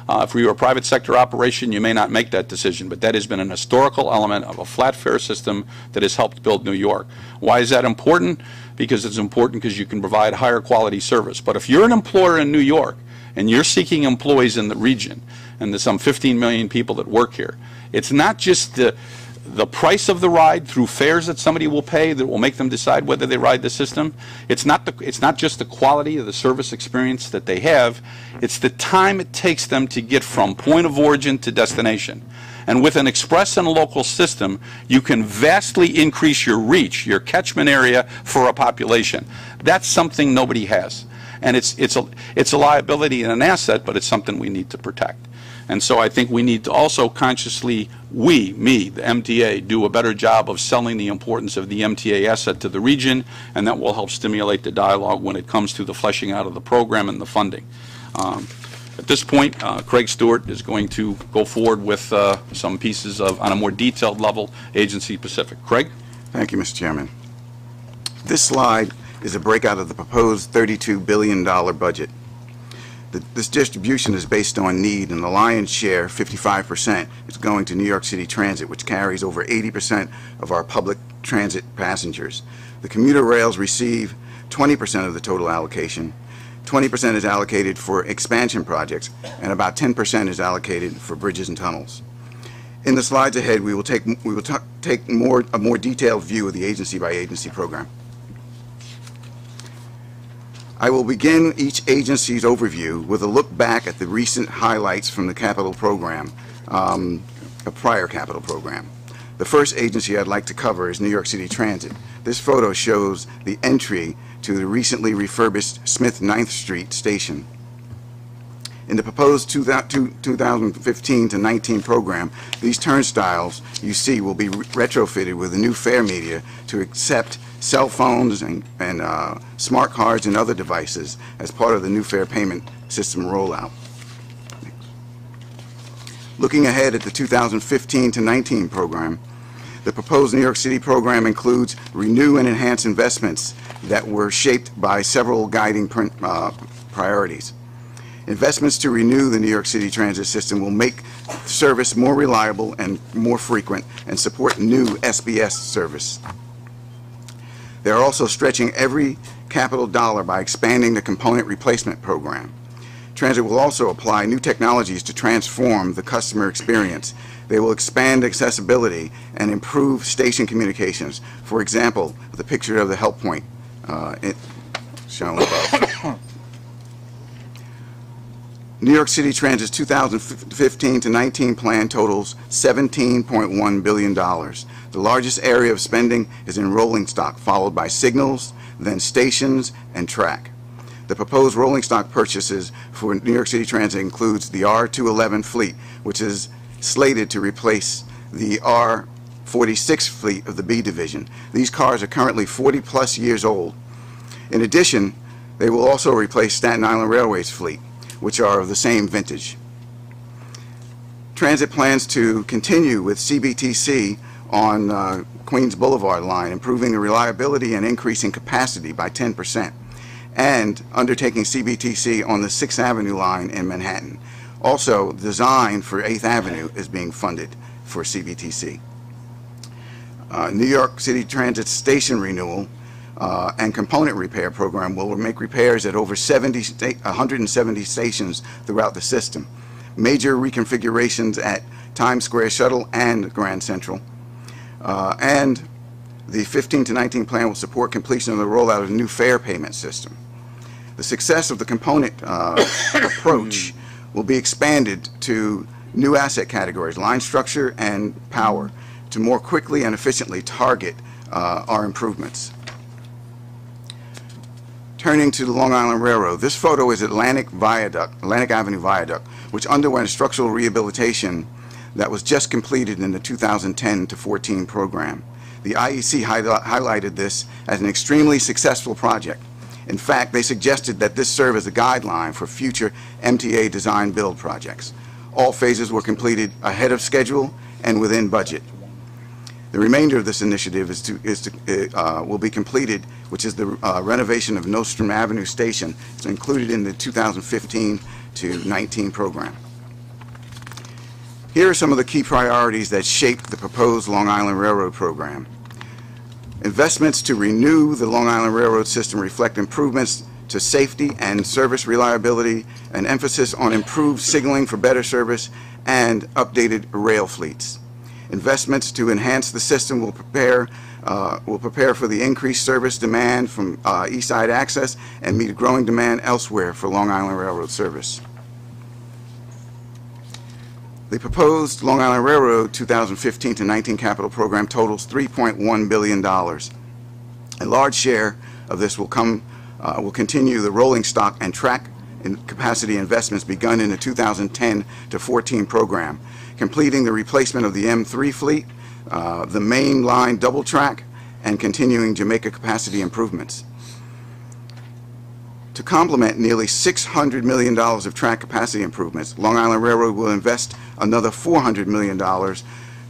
If we were a private sector operation, you may not make that decision, but that has been an historical element of a flat fare system that has helped build New York. Why is that important? Because it's important because you can provide higher quality service. But if you're an employer in New York and you're seeking employees in the region, and there's some 15 million people that work here, it's not just the price of the ride through fares that somebody will pay that will make them decide whether they ride the system. It's not just the quality of the service experience that they have, it's the time it takes them to get from point of origin to destination. And with an express and local system, you can vastly increase your reach, your catchment area for a population. That's something nobody has. And it's a liability and an asset, but it's something we need to protect. And so I think we need to also consciously, the MTA, do a better job of selling the importance of the MTA asset to the region, and that will help stimulate the dialogue when it comes to the fleshing out of the program and the funding. At this point, Craig Stewart is going to go forward with some pieces on a more detailed level, agency specific. Craig? Thank you, Mr. Chairman. This slide is a breakout of the proposed $32 billion budget. This distribution is based on need, and the lion's share, 55%, is going to New York City Transit, which carries over 80% of our public transit passengers. The commuter rails receive 20% of the total allocation. 20% is allocated for expansion projects, and about 10% is allocated for bridges and tunnels. In the slides ahead, we will take a more detailed view of the agency by agency program. I will begin each agency's overview with a look back at the recent highlights from the capital program, a prior capital program. The first agency I'd like to cover is New York City Transit. This photo shows the entry to the recently refurbished Smith 9th Street station. In the proposed 2015 to 19 program, these turnstiles you see will be retrofitted with a new fare media to accept cell phones and smart cards and other devices as part of the new fare payment system rollout. Looking ahead at the 2015 to 19 program, the proposed New York City program includes renew and enhance investments that were shaped by several guiding priorities. Investments to renew the New York City transit system will make service more reliable and more frequent and support new SBS service. They are also stretching every capital dollar by expanding the component replacement program. Transit will also apply new technologies to transform the customer experience. They will expand accessibility and improve station communications. For example, the picture of the help point shown above. New York City Transit's 2015 to 19 plan totals $17.1 billion. The largest area of spending is in rolling stock, followed by signals, then stations, and track. The proposed rolling stock purchases for New York City Transit includes the R211 fleet, which is slated to replace the R46 fleet of the B division. These cars are currently 40+ years old. In addition, they will also replace Staten Island Railway's fleet, which are of the same vintage. Transit plans to continue with CBTC on Queens Boulevard line, improving the reliability and increasing capacity by 10%, and undertaking CBTC on the 6th Avenue line in Manhattan. Also, design for 8th Avenue is being funded for CBTC. New York City Transit station renewal and component repair program will make repairs at over 170 stations throughout the system. Major reconfigurations at Times Square Shuttle and Grand Central. And the 15 to 19 plan will support completion of the rollout of a new fare payment system. The success of the component approach will be expanded to new asset categories, line structure and power, to more quickly and efficiently target our improvements. Turning to the Long Island Railroad, this photo is Atlantic Avenue Viaduct, which underwent structural rehabilitation that was just completed in the 2010 to 14 program. The IEC highlighted this as an extremely successful project. In fact, they suggested that this serve as a guideline for future MTA design build projects. All phases were completed ahead of schedule and within budget. The remainder of this initiative will be completed, which is the renovation of Nostrum Avenue Station. It's included in the 2015 to 19 program. Here are some of the key priorities that shaped the proposed Long Island Railroad program. Investments to renew the Long Island Railroad system reflect improvements to safety and service reliability, an emphasis on improved signaling for better service, and updated rail fleets. Investments to enhance the system will prepare for the increased service demand from East Side access and meet a growing demand elsewhere for Long Island Railroad service. The proposed Long Island Railroad 2015 to 19 capital program totals $3.1 billion. A large share of this will continue the rolling stock and track capacity investments begun in the 2010 to 14 program, completing the replacement of the M3 fleet, the main line double track, and continuing Jamaica capacity improvements. To complement nearly $600 million of track capacity improvements, Long Island Railroad will invest another $400 million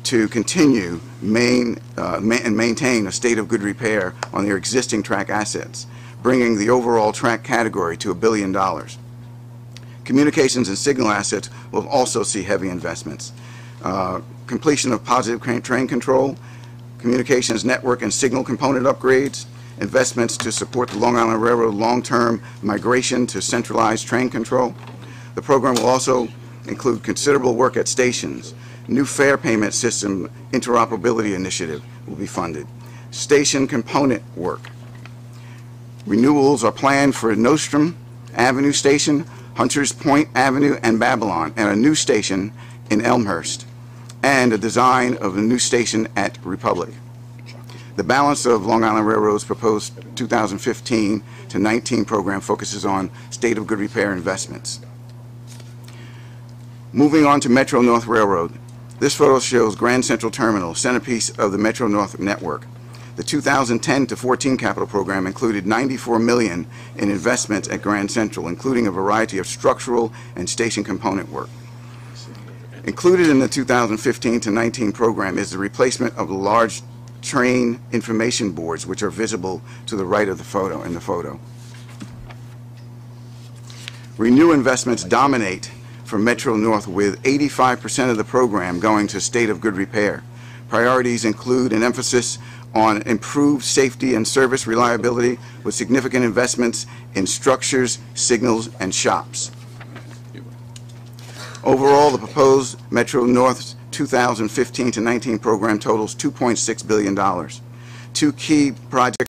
to continue and maintain a state of good repair on their existing track assets, bringing the overall track category to $1 billion. Communications and signal assets will also see heavy investments. Completion of positive train control, communications network and signal component upgrades, investments to support the Long Island Railroad long-term migration to centralized train control. The program will also include considerable work at stations. New fare payment system interoperability initiative will be funded. Station component work. Renewals are planned for Nostrum Avenue Station, Hunters Point Avenue, and Babylon, and a new station in Elmhurst, and a design of a new station at Republic. The balance of Long Island Railroad's proposed 2015 to 19 program focuses on state of good repair investments. Moving on to Metro North Railroad. This photo shows Grand Central Terminal, centerpiece of the Metro North network. The 2010 to 14 capital program included $94 million in investments at Grand Central, including a variety of structural and station component work. Included in the 2015 to 19 program is the replacement of the large train information boards, which are visible to the right of the photo, in the photo. Renew investments dominate for Metro North, with 85% of the program going to state of good repair. Priorities include an emphasis on improved safety and service reliability, with significant investments in structures, signals, and shops. Overall, the proposed Metro North's 2015 to 19 program totals $2.6 billion. Two key projects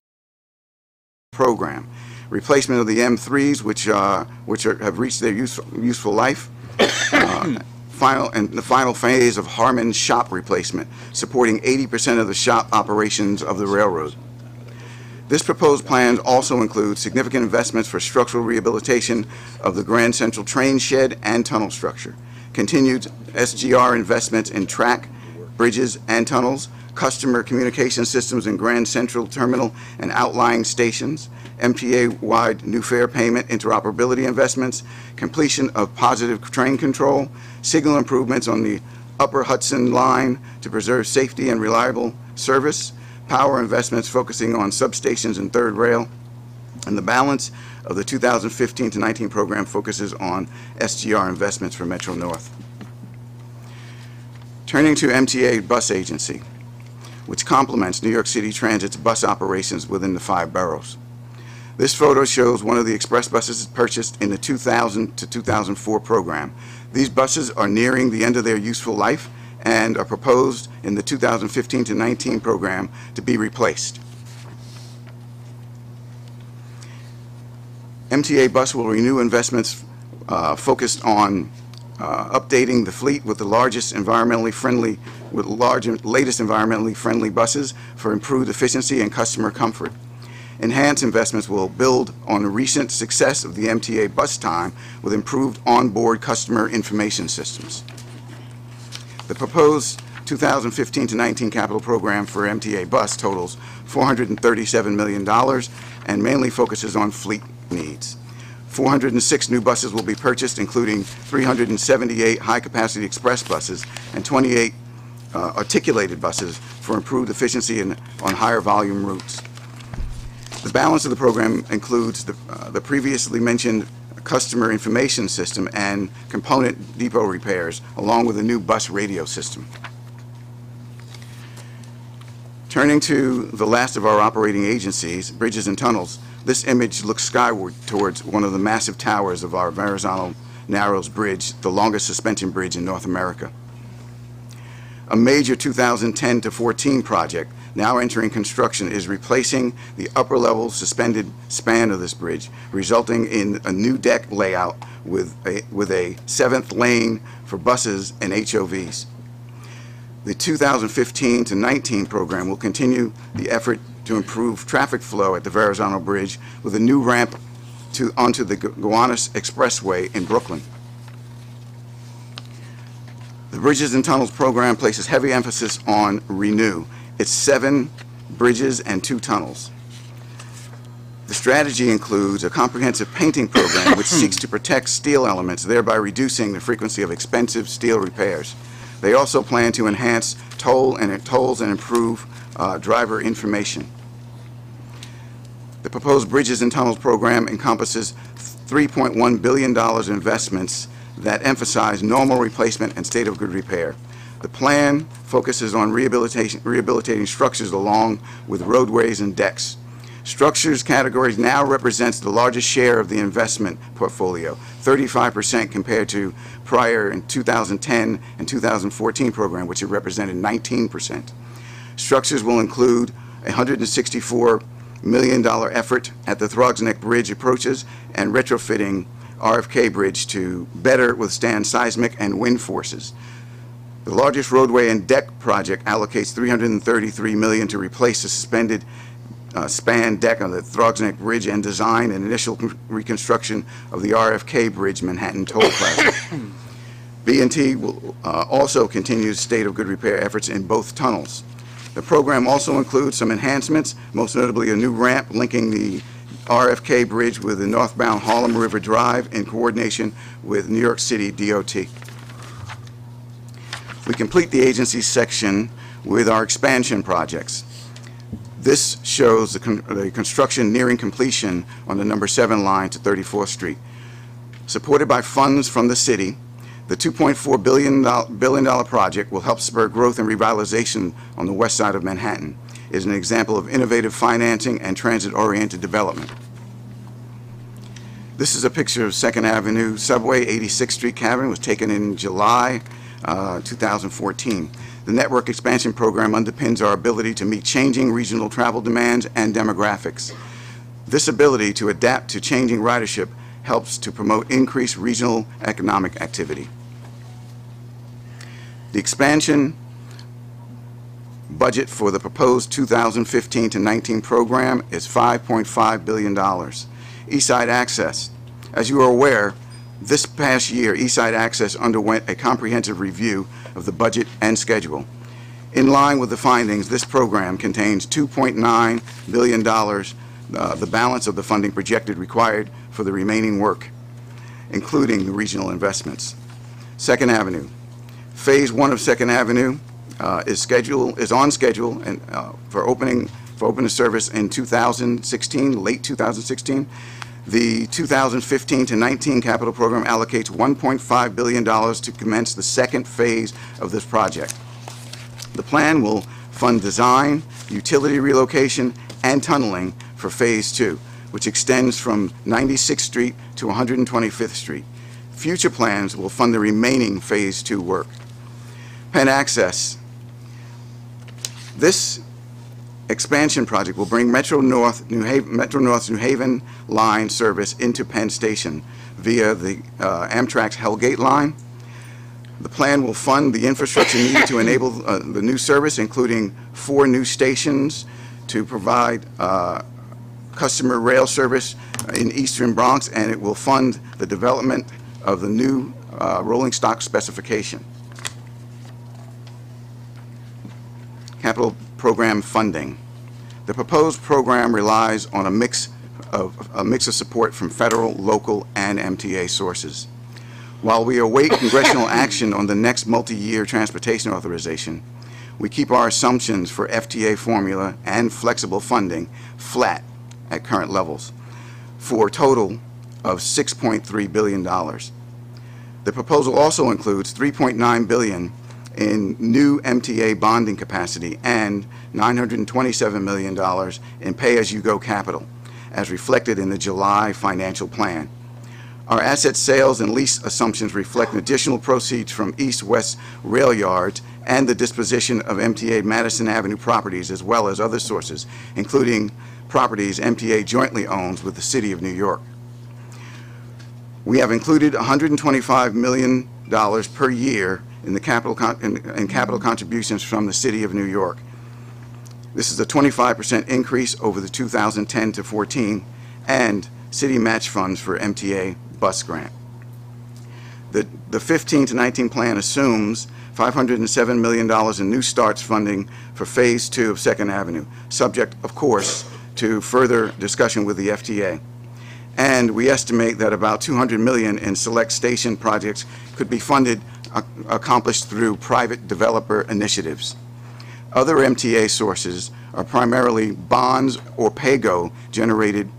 program: replacement of the M3s, which have reached their useful life, the final phase of Harmon shop replacement, supporting 80% of the shop operations of the railroad. This proposed plan also includes significant investments for structural rehabilitation of the Grand Central train shed and tunnel structure, continued SGR investments in track, bridges, and tunnels, customer communication systems in Grand Central Terminal and outlying stations, MTA-wide new fare payment interoperability investments, completion of positive train control, signal improvements on the Upper Hudson line to preserve safety and reliable service, power investments focusing on substations and third rail, and the balance of the 2015 to 19 program focuses on SGR investments for Metro North. Turning to MTA Bus Agency, which complements New York City Transit's bus operations within the 5 boroughs. This photo shows one of the express buses purchased in the 2000 to 2004 program. These buses are nearing the end of their useful life and are proposed in the 2015 to 19 program to be replaced. MTA Bus will renew investments focused on updating the fleet with the latest environmentally friendly buses for improved efficiency and customer comfort. Enhanced investments will build on the recent success of the MTA bus time with improved onboard customer information systems. The proposed 2015 to 19 capital program for MTA bus totals $437 million and mainly focuses on fleet needs. 406 new buses will be purchased, including 378 high-capacity express buses and 28 articulated buses for improved efficiency on higher volume routes. The balance of the program includes the previously mentioned customer information system and component depot repairs, along with a new bus radio system. Turning to the last of our operating agencies, Bridges and Tunnels, this image looks skyward towards one of the massive towers of our Verrazano Narrows Bridge, the longest suspension bridge in North America. A major 2010 to 14 project now entering construction is replacing the upper level suspended span of this bridge, resulting in a new deck layout with a seventh lane for buses and HOVs. The 2015 to 19 program will continue the effort to improve traffic flow at the Verrazano Bridge with a new ramp onto the Gowanus Expressway in Brooklyn. The Bridges and Tunnels program places heavy emphasis on Renew. It's 7 bridges and 2 tunnels. The strategy includes a comprehensive painting program which seeks to protect steel elements, thereby reducing the frequency of expensive steel repairs. They also plan to enhance tolls and improve driver information. The proposed Bridges and Tunnels program encompasses $3.1 billion in investments that emphasize normal replacement and state of good repair. The plan focuses on rehabilitating structures along with roadways and decks. Structures categories now represents the largest share of the investment portfolio, 35% compared to prior in 2010 and 2014 program, which had represented 19%. Structures will include a $164 million effort at the Throgs Neck Bridge approaches and retrofitting RFK Bridge to better withstand seismic and wind forces. The largest roadway and deck project allocates $333 million to replace the suspended span deck on the Throgs Neck Bridge and design and initial reconstruction of the RFK Bridge Manhattan Toll Plaza. B&T will also continue state of good repair efforts in both tunnels. The program also includes some enhancements, most notably a new ramp linking the RFK Bridge with the northbound Harlem River Drive in coordination with New York City DOT. We complete the agency section with our expansion projects. This shows the construction nearing completion on the number 7 line to 34th Street. Supported by funds from the city, the $2.4 billion project will help spur growth and revitalization on the west side of Manhattan. It is an example of innovative financing and transit-oriented development. This is a picture of 2nd Avenue Subway, 86th Street Cavern. It was taken in July 2014. The network expansion program underpins our ability to meet changing regional travel demands and demographics. This ability to adapt to changing ridership helps to promote increased regional economic activity. The expansion budget for the proposed 2015 to 19 program is $5.5 billion. Eastside Access. As you are aware, this past year, Eastside Access underwent a comprehensive review of the budget and schedule. In line with the findings, this program contains $2.9 billion, the balance of the funding projected required for the remaining work, including the regional investments. 2nd Avenue. Phase 1 of 2nd Avenue is on schedule and for opening service in 2016, late 2016. The 2015 to 19 capital program allocates $1.5 billion to commence the second phase of this project. The plan will fund design, utility relocation, and tunneling for Phase 2, which extends from 96th Street to 125th Street. Future plans will fund the remaining Phase 2 work. Penn Access. This expansion project will bring Metro North's New Haven line service into Penn Station via the Amtrak's Hellgate line The plan will fund the infrastructure needed to enable the new service, including 4 new stations to provide customer rail service in Eastern Bronx, and it will fund the development of the new rolling stock specification. Capital program funding. The proposed program relies on a mix of support from federal, local, and MTA sources. While we await congressional action on the next multi-year transportation authorization, we keep our assumptions for FTA formula and flexible funding flat at current levels for a total of $6.3 billion. The proposal also includes $3.9 billion in new MTA bonding capacity and $927 million in pay-as-you-go capital, as reflected in the July financial plan. Our asset sales and lease assumptions reflect additional proceeds from east-west rail yards and the disposition of MTA Madison Avenue properties, as well as other sources, including properties MTA jointly owns with the City of New York. We have included $125 million per year in the capital contributions from the City of New York. This is a 25% increase over the 2010 to 14 and city match funds for MTA bus grant. The 15 to 19 plan assumes $507 million in new starts funding for Phase 2 of 2nd Avenue, subject, of course, to further discussion with the FTA. And we estimate that about $200 million in select station projects could be funded, accomplished through private developer initiatives. Other MTA sources are primarily bonds or pay-go generated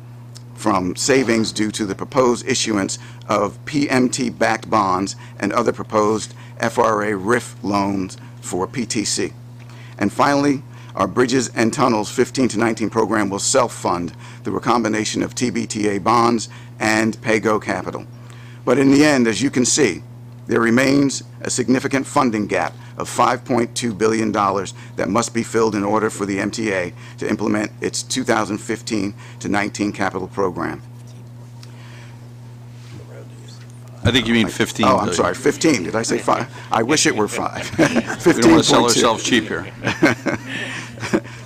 from savings due to the proposed issuance of PMT-backed bonds and other proposed FRA RIF loans for PTC. And finally, our Bridges and Tunnels 15 to 19 program will self-fund through a combination of TBTA bonds and pay-go capital. But in the end, as you can see, there remains a significant funding gap of $5.2 billion that must be filled in order for the MTA to implement its 2015 to 19 capital program. I think you mean 15. Oh, I'm sorry, 15. Did I say 5? I wish it were 5. 15. We don't want to sell ourselves cheap here.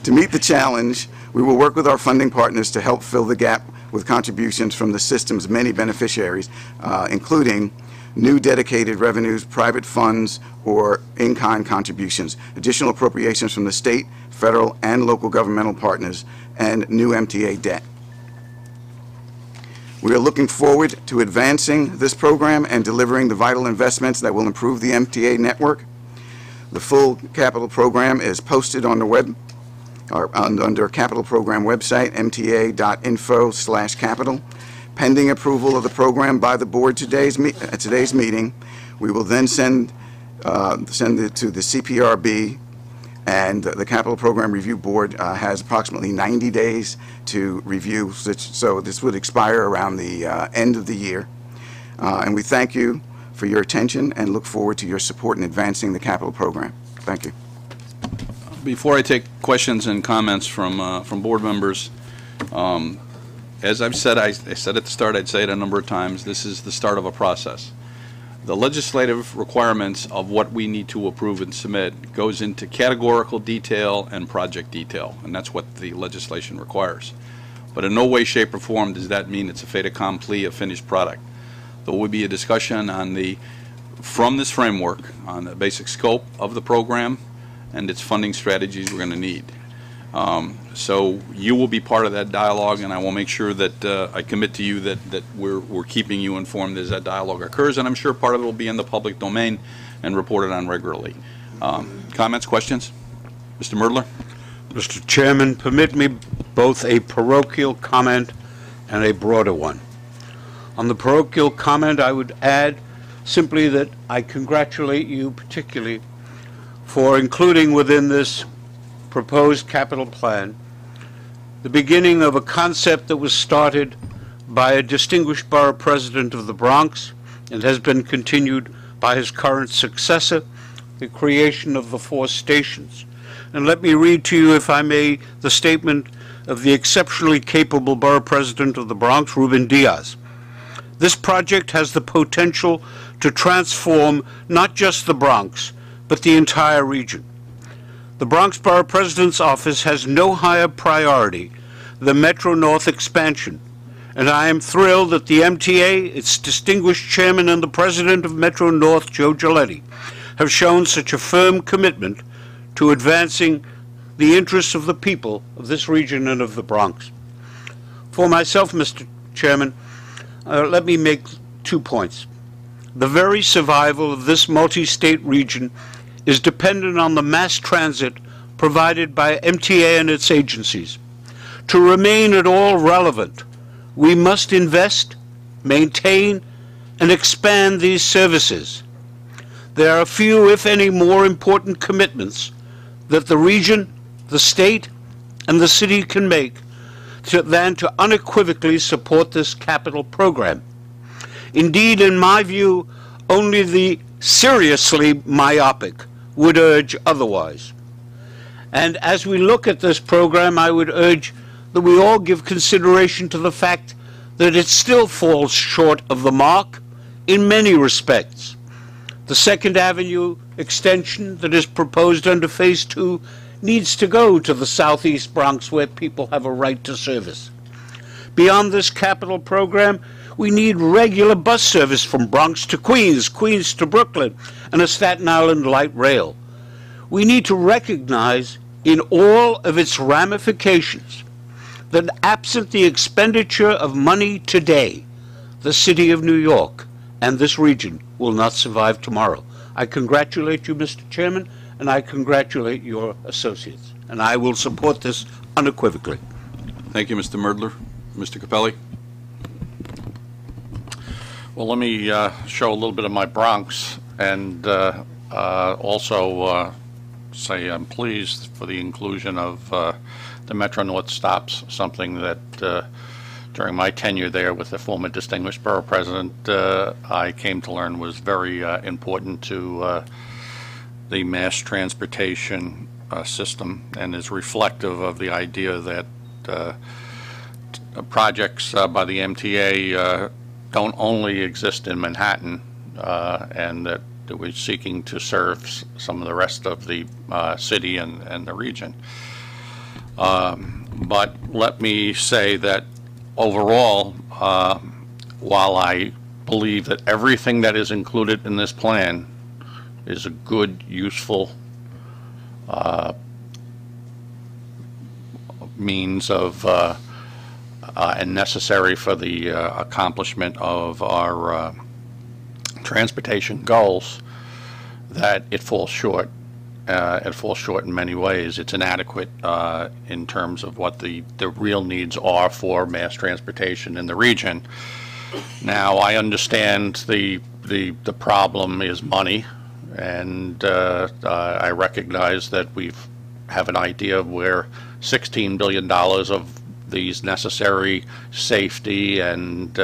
To meet the challenge, we will work with our funding partners to help fill the gap with contributions from the system's many beneficiaries, including new dedicated revenues, private funds, or in-kind contributions, additional appropriations from the state, federal, and local governmental partners, and new MTA debt. We are looking forward to advancing this program and delivering the vital investments that will improve the MTA network. The full capital program is posted on the web, or under capital program website, mta.info/capital. Pending approval of the program by the board at today's meeting, we will then send it to the CPRB, and the Capital Program Review Board has approximately 90 days to review, so this would expire around the end of the year. And we thank you for your attention and look forward to your support in advancing the capital program. Thank you. Before I take questions and comments from board members, as I've said, I said at the start, I'd say it a number of times, this is the start of a process. The legislative requirements of what we need to approve and submit goes into categorical detail and project detail, and that's what the legislation requires. But in no way, shape, or form does that mean it's a fait accompli, a finished product. There will be a discussion on from this framework, on the basic scope of the program and its funding strategies we're going to need. So you will be part of that dialogue, and I will make sure that I commit to you that we're keeping you informed as that dialogue occurs, and I'm sure part of it will be in the public domain and reported on regularly. Comments, questions? Mr. Merdler? Mr. Chairman, permit me both a parochial comment and a broader one. On the parochial comment, I would add simply that I congratulate you particularly for including within this proposed capital plan the beginning of a concept that was started by a distinguished borough president of the Bronx and has been continued by his current successor, the creation of the 4 stations. And let me read to you, if I may, the statement of the exceptionally capable borough president of the Bronx, Ruben Diaz. This project has the potential to transform not just the Bronx, but the entire region. The Bronx Borough President's Office has no higher priority than Metro North expansion, and I am thrilled that the MTA, its distinguished chairman, and the president of Metro North, Joe Giletti, have shown such a firm commitment to advancing the interests of the people of this region and of the Bronx. For myself, Mr. Chairman, let me make 2 points. The very survival of this multi-state region is dependent on the mass transit provided by MTA and its agencies. To remain at all relevant, we must invest, maintain, and expand these services. There are few, if any, more important commitments that the region, the state, and the city can make than to unequivocally support this capital program. Indeed, in my view, only the seriously myopic would urge otherwise. And as we look at this program, I would urge that we all give consideration to the fact that it still falls short of the mark in many respects. The Second Avenue extension that is proposed under Phase 2 needs to go to the southeast Bronx, where people have a right to service. Beyond this capital program, we need regular bus service from Bronx to Queens, Queens to Brooklyn, and a Staten Island light rail. We need to recognize in all of its ramifications that absent the expenditure of money today, the city of New York and this region will not survive tomorrow. I congratulate you, Mr. Chairman, and I congratulate your associates, and I will support this unequivocally. Thank you, Mr. Merdler. Mr. Capelli. Well, let me show a little bit of my Bronx, and also say I'm pleased for the inclusion of the Metro North stops, something that during my tenure there with the former distinguished borough president, I came to learn was very important to the mass transportation system, and is reflective of the idea that projects by the MTA don't only exist in Manhattan, and that we're seeking to serve some of the rest of the city and the region. But let me say that overall, while I believe that everything that is included in this plan is a good, useful means of and necessary for the accomplishment of our transportation goals, that it falls short. It falls short in many ways. It's inadequate in terms of what the real needs are for mass transportation in the region. Now, I understand the problem is money, and I recognize that we have an idea of where $16 billion of these necessary safety and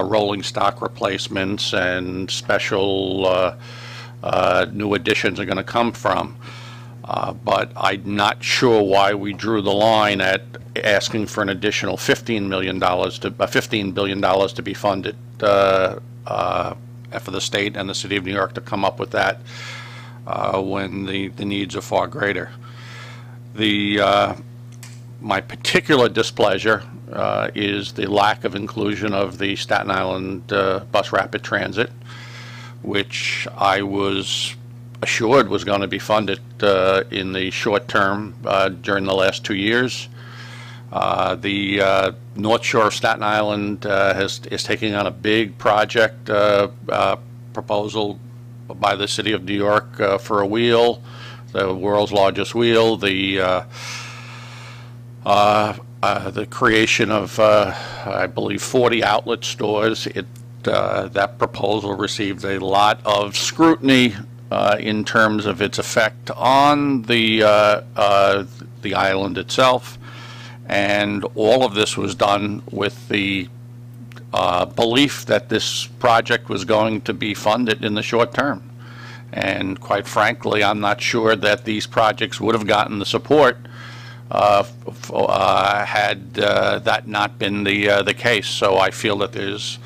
rolling stock replacements and special new additions are going to come from. But I'm not sure why we drew the line at asking for an additional $15 billion to be funded for the state and the city of New York to come up with that when the needs are far greater. My particular displeasure is the lack of inclusion of the Staten Island Bus Rapid Transit, which I was assured was going to be funded in the short term during the last 2 years. The North Shore of Staten Island is taking on a big project proposal by the City of New York for a wheel, the world's largest wheel. The creation of, I believe, 40 outlet stores. That proposal received a lot of scrutiny in terms of its effect on the island itself, and all of this was done with the belief that this project was going to be funded in the short term. And quite frankly, I'm not sure that these projects would have gotten the support had that not been the case. So I feel that there's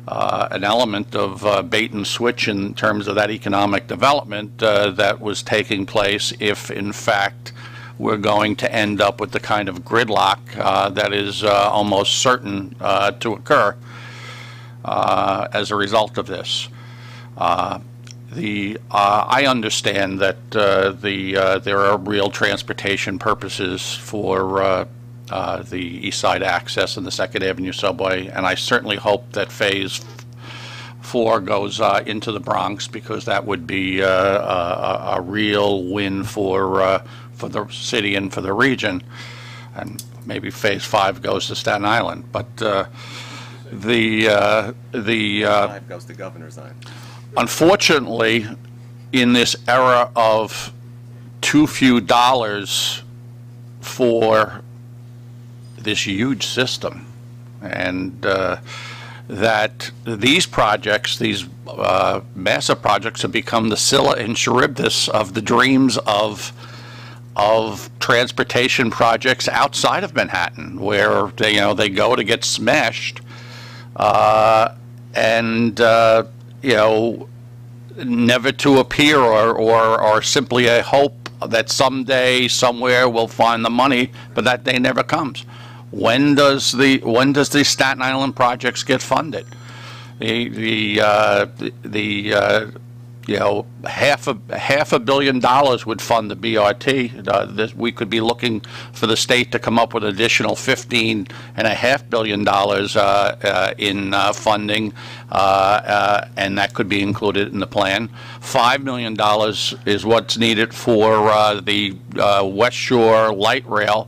an element of bait and switch in terms of that economic development that was taking place if, in fact, we're going to end up with the kind of gridlock that is almost certain to occur as a result of this. I understand that there are real transportation purposes for the East Side access and the 2nd Avenue subway, and I certainly hope that Phase 4 goes into the Bronx, because that would be a real win for the city and for the region. And maybe Phase 5 goes to Staten Island, but 5 goes to Governor's Island. Unfortunately, in this era of too few dollars for this huge system, and that these projects, these massive projects, have become the Scylla and Charybdis of the dreams of transportation projects outside of Manhattan, where they go to get smashed, and never to appear, or simply a hope that someday, somewhere, we'll find the money, but that day never comes. When does the Staten Island projects get funded? Half a billion dollars would fund the BRT. We could be looking for the state to come up with additional $15.5 billion in funding, and that could be included in the plan. $5 million is what's needed for the West Shore light rail.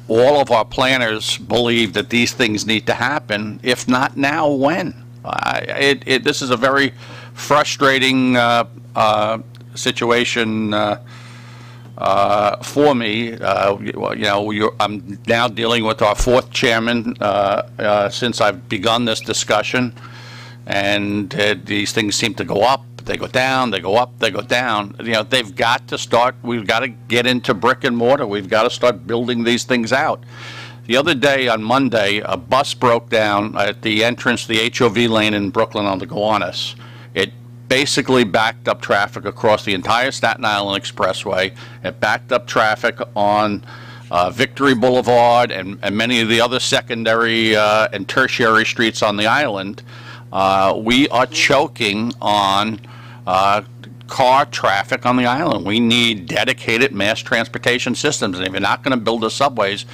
All of our planners believe that these things need to happen. If not now, when? This is a very frustrating situation for me. I'm now dealing with our 4th chairman since I've begun this discussion, and these things seem to go up, they go down, they go up, they go down. They've got to start. We've got to get into brick and mortar. We've got to start building these things out. The other day, on Monday, a bus broke down at the entrance to the HOV lane in Brooklyn on the Gowanus. It basically backed up traffic across the entire Staten Island Expressway. It backed up traffic on Victory Boulevard and many of the other secondary and tertiary streets on the island. We are choking on car traffic on the island. We need dedicated mass transportation systems, and if you're not going to build the subways,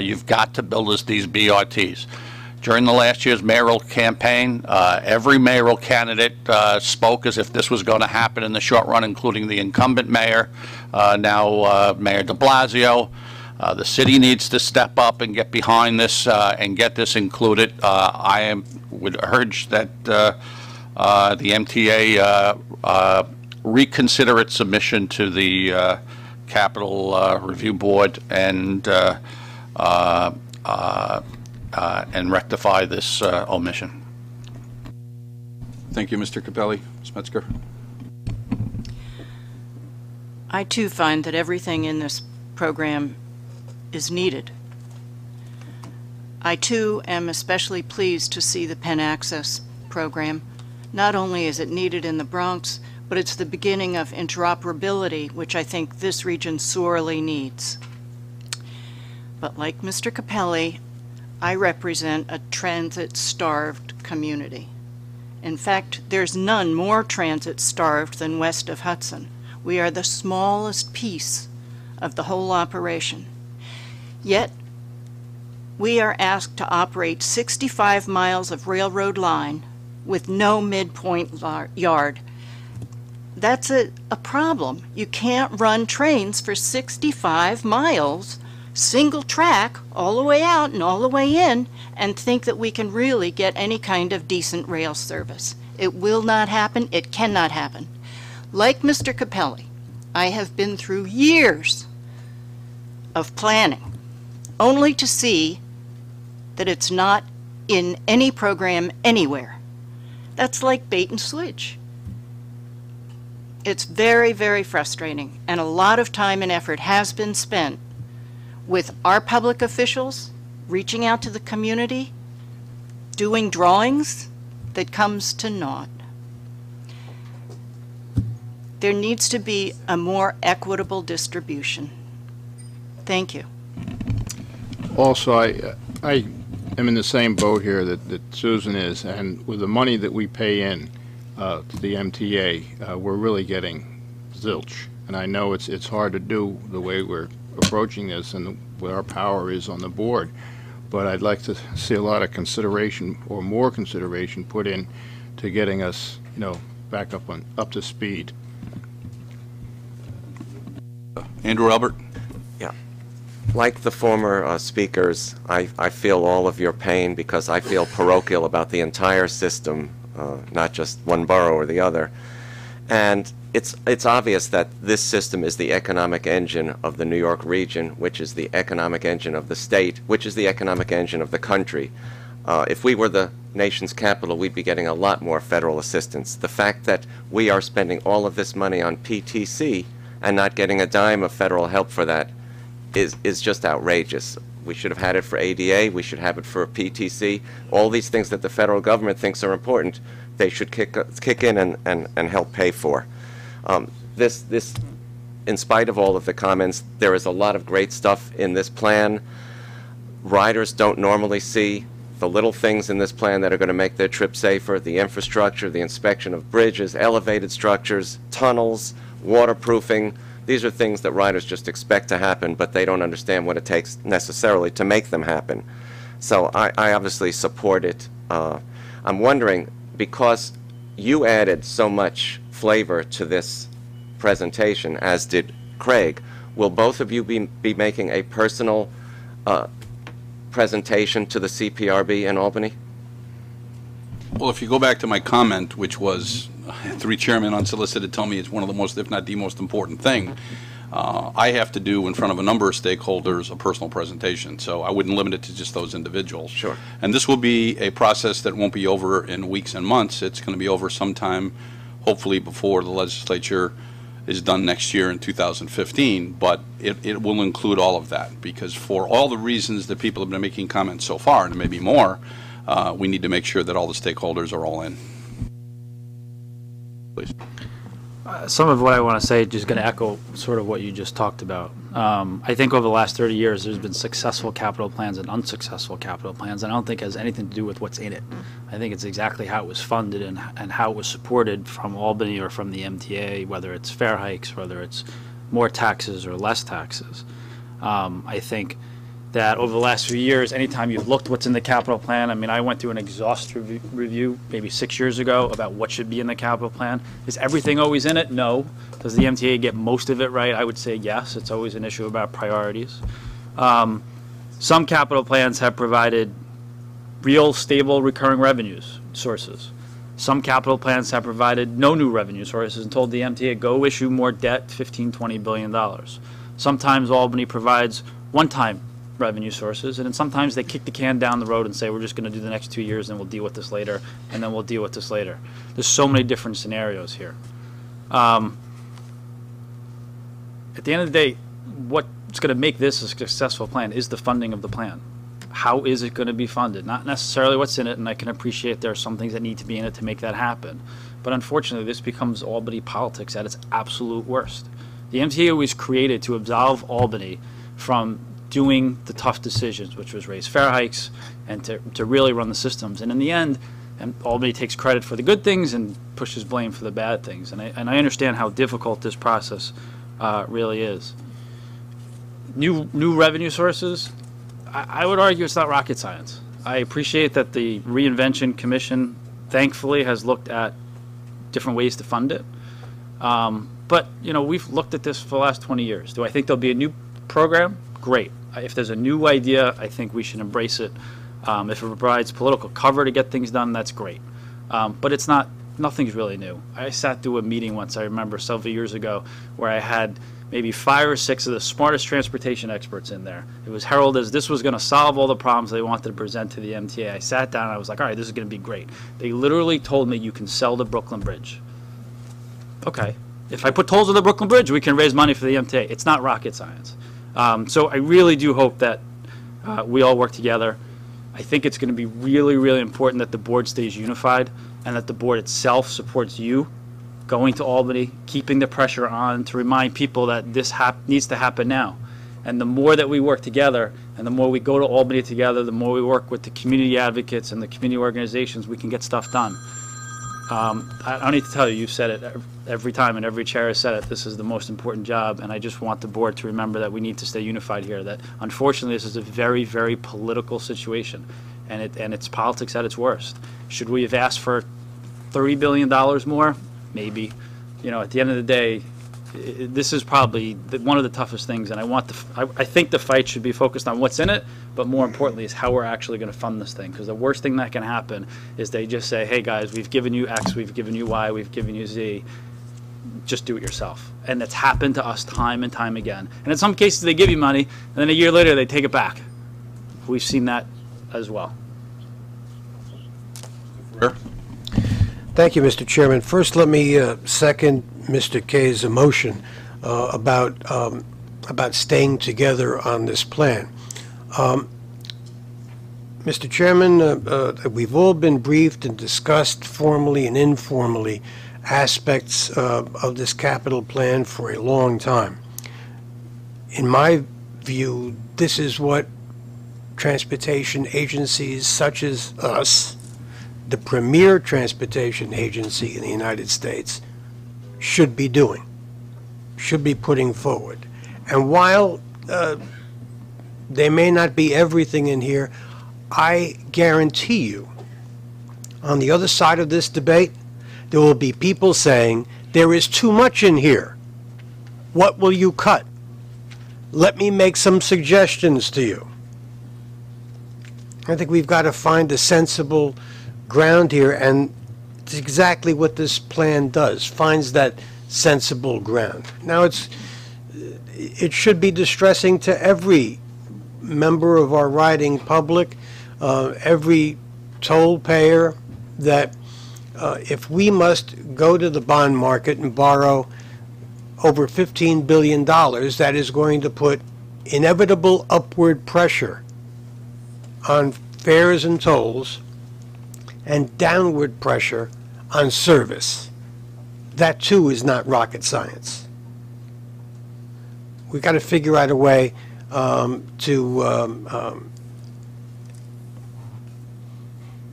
you've got to build us these BRTs. During the last year's mayoral campaign, every mayoral candidate spoke as if this was going to happen in the short run, including the incumbent mayor, now Mayor de Blasio. The city needs to step up and get behind this and get this included. Would urge that the MTA reconsider its submission to the Capital Review Board and rectify this omission. Thank you, Mr. Capelli. Ms. Metzger. I too find that everything in this program is needed. I too am especially pleased to see the Penn Access program. Not only is it needed in the Bronx, but it's the beginning of interoperability, which I think this region sorely needs. But like Mr. Capelli, I represent a transit-starved community. In fact, there's none more transit-starved than west of Hudson. We are the smallest piece of the whole operation. Yet, we are asked to operate 65 miles of railroad line with no midpoint yard. That's a problem. You can't run trains for 65 miles, single track, all the way out and all the way in, and think that we can really get any kind of decent rail service. It will not happen. It cannot happen. Like Mr. Capelli, I have been through years of planning, only to see that it's not in any program anywhere. That's like bait and switch. It's very, very frustrating, and a lot of time and effort has been spent with our public officials reaching out to the community, doing drawings, that comes to naught. There needs to be a more equitable distribution. Thank you. Also, I am in the same boat here that Susan is, and with the money that we pay in to the MTA, we're really getting zilch. And I know it's hard to do the way we're approaching this and what our power is on the board, but I'd like to see a lot of consideration or more consideration put in to getting us, back up to speed. Andrew Albert. Yeah. Like the former speakers, I feel all of your pain because I feel parochial about the entire system, not just one borough or the other. And it's obvious that this system is the economic engine of the New York region, which is the economic engine of the state, which is the economic engine of the country. If we were the nation's capital, we'd be getting a lot more federal assistance. The fact that we are spending all of this money on PTC and not getting a dime of federal help for that is just outrageous. We should have had it for ADA, we should have it for PTC. All these things that the federal government thinks are important, they should kick in and help pay for. This, in spite of all of the comments, there is a lot of great stuff in this plan. Riders don't normally see the little things in this plan that are going to make their trip safer, the infrastructure, the inspection of bridges, elevated structures, tunnels, waterproofing. These are things that riders just expect to happen, but they don't understand what it takes necessarily to make them happen. So I obviously support it. I'm wondering, because you added so much flavor to this presentation, as did Craig, will both of you be making a personal presentation to the CPRB in Albany? Well, if you go back to my comment, which was three chairmen unsolicited tell me it's one of the most, if not the most important thing, I have to do in front of a number of stakeholders a personal presentation, so I wouldn't limit it to just those individuals. Sure. And this will be a process that won't be over in weeks and months. It's going to be over sometime, hopefully before the legislature is done next year in 2015, but it will include all of that, because for all the reasons that people have been making comments so far, and maybe more, we need to make sure that all the stakeholders are all in. Please. Some of what I want to say is just going to echo sort of what you just talked about. I think over the last 30 years there's been successful capital plans and unsuccessful capital plans, and I don't think it has anything to do with what's in it. I think it's exactly how it was funded and how it was supported from Albany or from the MTA, whether it's fare hikes, whether it's more taxes or less taxes. I think that over the last few years, anytime you've looked what's in the capital plan, I mean, I went through an exhaustive review maybe 6 years ago about what should be in the capital plan. Is everything always in it? No. Does the MTA get most of it right? I would say yes. It's always an issue about priorities. Some capital plans have provided real, stable, recurring revenues sources. Some capital plans have provided no new revenue sources and told the MTA, go issue more debt, $15, $20 billion. Sometimes Albany provides one-time revenue sources, and then sometimes they kick the can down the road and say, we're just going to do the next 2 years and we'll deal with this later, and then we'll deal with this later. There's so many different scenarios here. At the end of the day, what's going to make this a successful plan is the funding of the plan. How is it going to be funded? Not necessarily what's in it, and I can appreciate there are some things that need to be in it to make that happen. But unfortunately, this becomes Albany politics at its absolute worst. The MTA was created to absolve Albany from doing the tough decisions, which was raise fare hikes and to really run the systems. And in the end, Albany takes credit for the good things and pushes blame for the bad things. And I understand how difficult this process really is. New revenue sources, I would argue it's not rocket science. I appreciate that the Reinvention Commission, thankfully, has looked at different ways to fund it. But, you know, we've looked at this for the last 20 years. Do I think there'll be a new program? Great. If there's a new idea, I think we should embrace it. If it provides political cover to get things done, that's great. But it's not, nothing's really new. I sat through a meeting once, I remember several years ago, where I had maybe 5 or 6 of the smartest transportation experts in there. It was heralded as this was going to solve all the problems they wanted to present to the MTA. I sat down and I was like, all right, this is going to be great. They literally told me you can sell the Brooklyn Bridge. Okay. If I put tolls on the Brooklyn Bridge, we can raise money for the MTA. It's not rocket science. So I really do hope that we all work together. I think it's going to be really, really important that the board stays unified and that the board itself supports you going to Albany, keeping the pressure on to remind people that this needs to happen now. And the more that we work together and the more we go to Albany together, the more we work with the community advocates and the community organizations, we can get stuff done. I don't need to tell you, you've said it every time and every chair has said it, this is the most important job, and I just want the board to remember that we need to stay unified here, that unfortunately this is a very, very political situation, and it's politics at its worst. Should we have asked for $30 billion more? Maybe. You know, at the end of the day, this is probably one of the toughest things, and I think the fight should be focused on what's in it, but more importantly is how we're actually going to fund this thing, because the worst thing that can happen is they just say, hey guys, we've given you X, we've given you Y, we've given you Z, just do it yourself. And it's happened to us time and time again. And in some cases they give you money, and then a year later they take it back. We've seen that as well. Thank you, Mr. Chairman. First, let me second Mr. Kay's motion about staying together on this plan. Mr. Chairman, we've all been briefed and discussed formally and informally aspects of this capital plan for a long time. In my view, this is what transportation agencies such as us, the premier transportation agency in the United States, should be doing, should be putting forward. And while there may not be everything in here, I guarantee you, on the other side of this debate, there will be people saying, there is too much in here. What will you cut? Let me make some suggestions to you. I think we've got to find a sensible ground here, and it's exactly what this plan does, finds that sensible ground. Now, it should be distressing to every member of our riding public, every toll payer, that if we must go to the bond market and borrow over $15 billion, that is going to put inevitable upward pressure on fares and tolls and downward pressure on service. That, too, is not rocket science. We've got to figure out a way to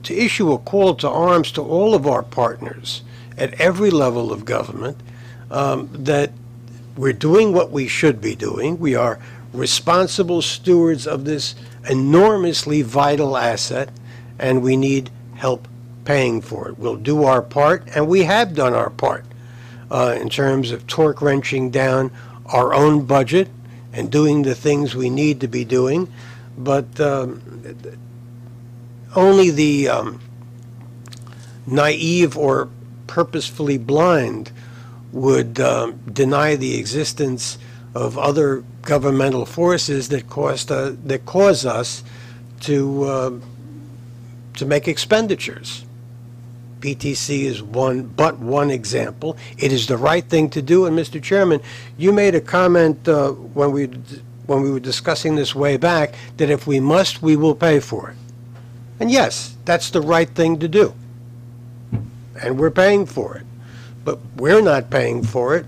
issue a call to arms to all of our partners at every level of government, that we're doing what we should be doing. We are responsible stewards of this enormously vital asset, and we need help paying for it. We'll do our part, and we have done our part in terms of torque-wrenching down our own budget and doing the things we need to be doing, but only the naive or purposefully blind would deny the existence of other governmental forces that cause us to make expenditures. PTC is but one example. It is the right thing to do. And Mr. Chairman, you made a comment when we were discussing this way back that if we must, we will pay for it. And yes, that's the right thing to do. And we're paying for it. But we're not paying for it.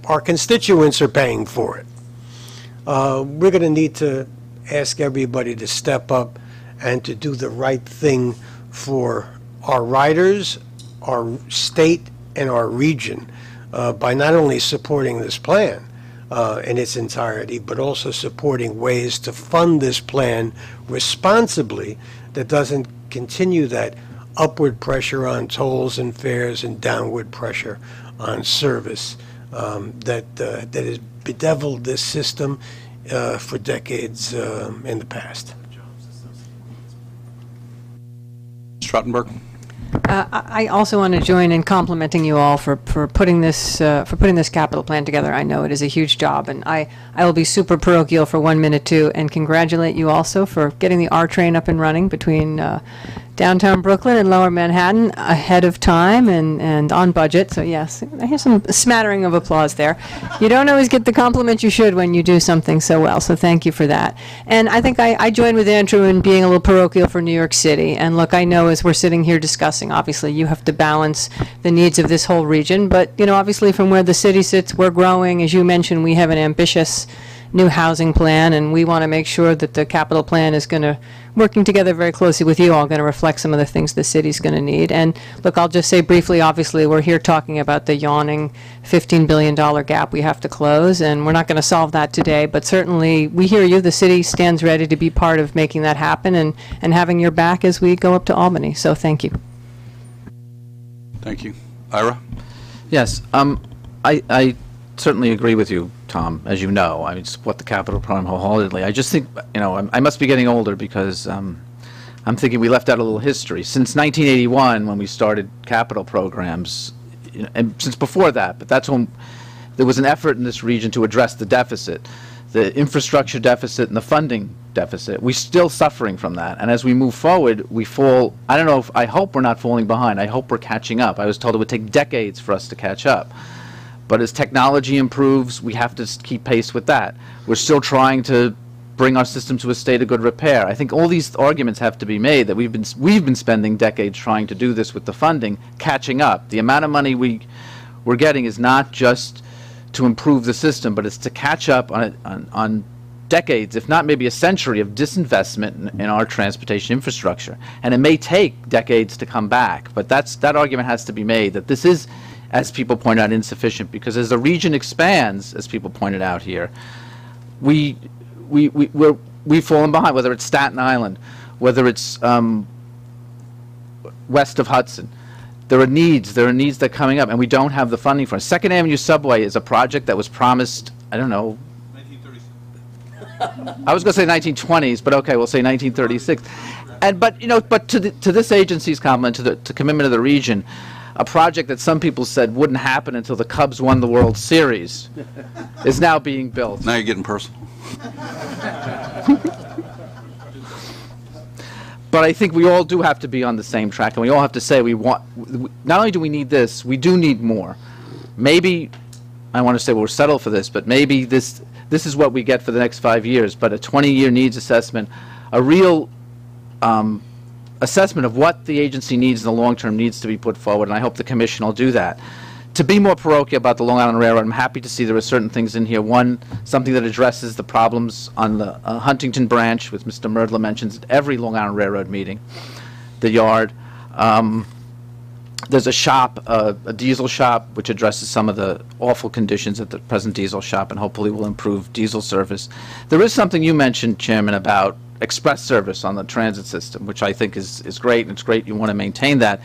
Our constituents are paying for it. We're going to need to ask everybody to step up and to do the right thing for our riders, our state, and our region by not only supporting this plan in its entirety, but also supporting ways to fund this plan responsibly that doesn't continue that upward pressure on tolls and fares and downward pressure on service that has bedeviled this system for decades in the past. Struttenberg. I also want to join in complimenting you all for putting this capital plan together. I know it is a huge job, and I will be super parochial for 1 minute too, and congratulate you also for getting the R train up and running between downtown Brooklyn and Lower Manhattan ahead of time and on budget. So yes, I hear some smattering of applause there. You don't always get the compliment you should when you do something so well, so thank you for that. And I think I join with Andrew in being a little parochial for New York City. And look, I know as we're sitting here discussing, obviously you have to balance the needs of this whole region, but you know, obviously from where the city sits, we're growing. As you mentioned, we have an ambitious new housing plan, and we want to make sure that the capital plan is going to, working together very closely with you all, going to reflect some of the things the city's going to need. And look, I'll just say briefly, obviously, we're here talking about the yawning $15 billion gap we have to close, and we're not going to solve that today, but certainly we hear you. The city stands ready to be part of making that happen and having your back as we go up to Albany. So thank you. Thank you. Ira? Yes, I certainly agree with you, Tom, as you know. I support the capital program wholeheartedly. I just think, you know, I must be getting older because I'm thinking we left out a little history. Since 1981, when we started capital programs, you know, and since before that, but that's when there was an effort in this region to address the deficit, the infrastructure deficit and the funding deficit. We're still suffering from that. And as we move forward, we fall, I don't know, I hope we're not falling behind. I hope we're catching up. I was told it would take decades for us to catch up. But as technology improves, we have to keep pace with that. We're still trying to bring our system to a state of good repair. I think all these arguments have to be made that we've been spending decades trying to do this with the funding, catching up. The amount of money we're getting is not just to improve the system, but it's to catch up on decades, if not maybe a century, of disinvestment in our transportation infrastructure. And it may take decades to come back, but that argument has to be made that this is, as people point out, insufficient, because as the region expands, as people pointed out here, we've fallen behind, whether it's Staten Island, whether it's west of Hudson. There are needs that are coming up, and we don't have the funding for it. Second Avenue Subway is a project that was promised, I don't know, 1936. I was going to say 1920s, but okay, we'll say 1936. But you know, to this agency's compliment, to commitment of the region, a project that some people said wouldn't happen until the Cubs won the World Series is now being built. Now you're getting personal. But I think we all do have to be on the same track, and we all have to say not only do we need this, we do need more. Maybe, I want to say we're settled for this, but maybe this is what we get for the next 5 years, but a 20-year needs assessment, a real assessment of what the agency needs in the long term needs to be put forward, and I hope the Commission will do that. To be more parochial about the Long Island Railroad, I'm happy to see there are certain things in here. One, something that addresses the problems on the Huntington branch, which Mr. Merdla mentions at every Long Island Railroad meeting, the yard. There's a shop, a diesel shop, which addresses some of the awful conditions at the present diesel shop and hopefully will improve diesel service. There is something you mentioned, Chairman, about express service on the transit system, which I think is great, and it's great you want to maintain that.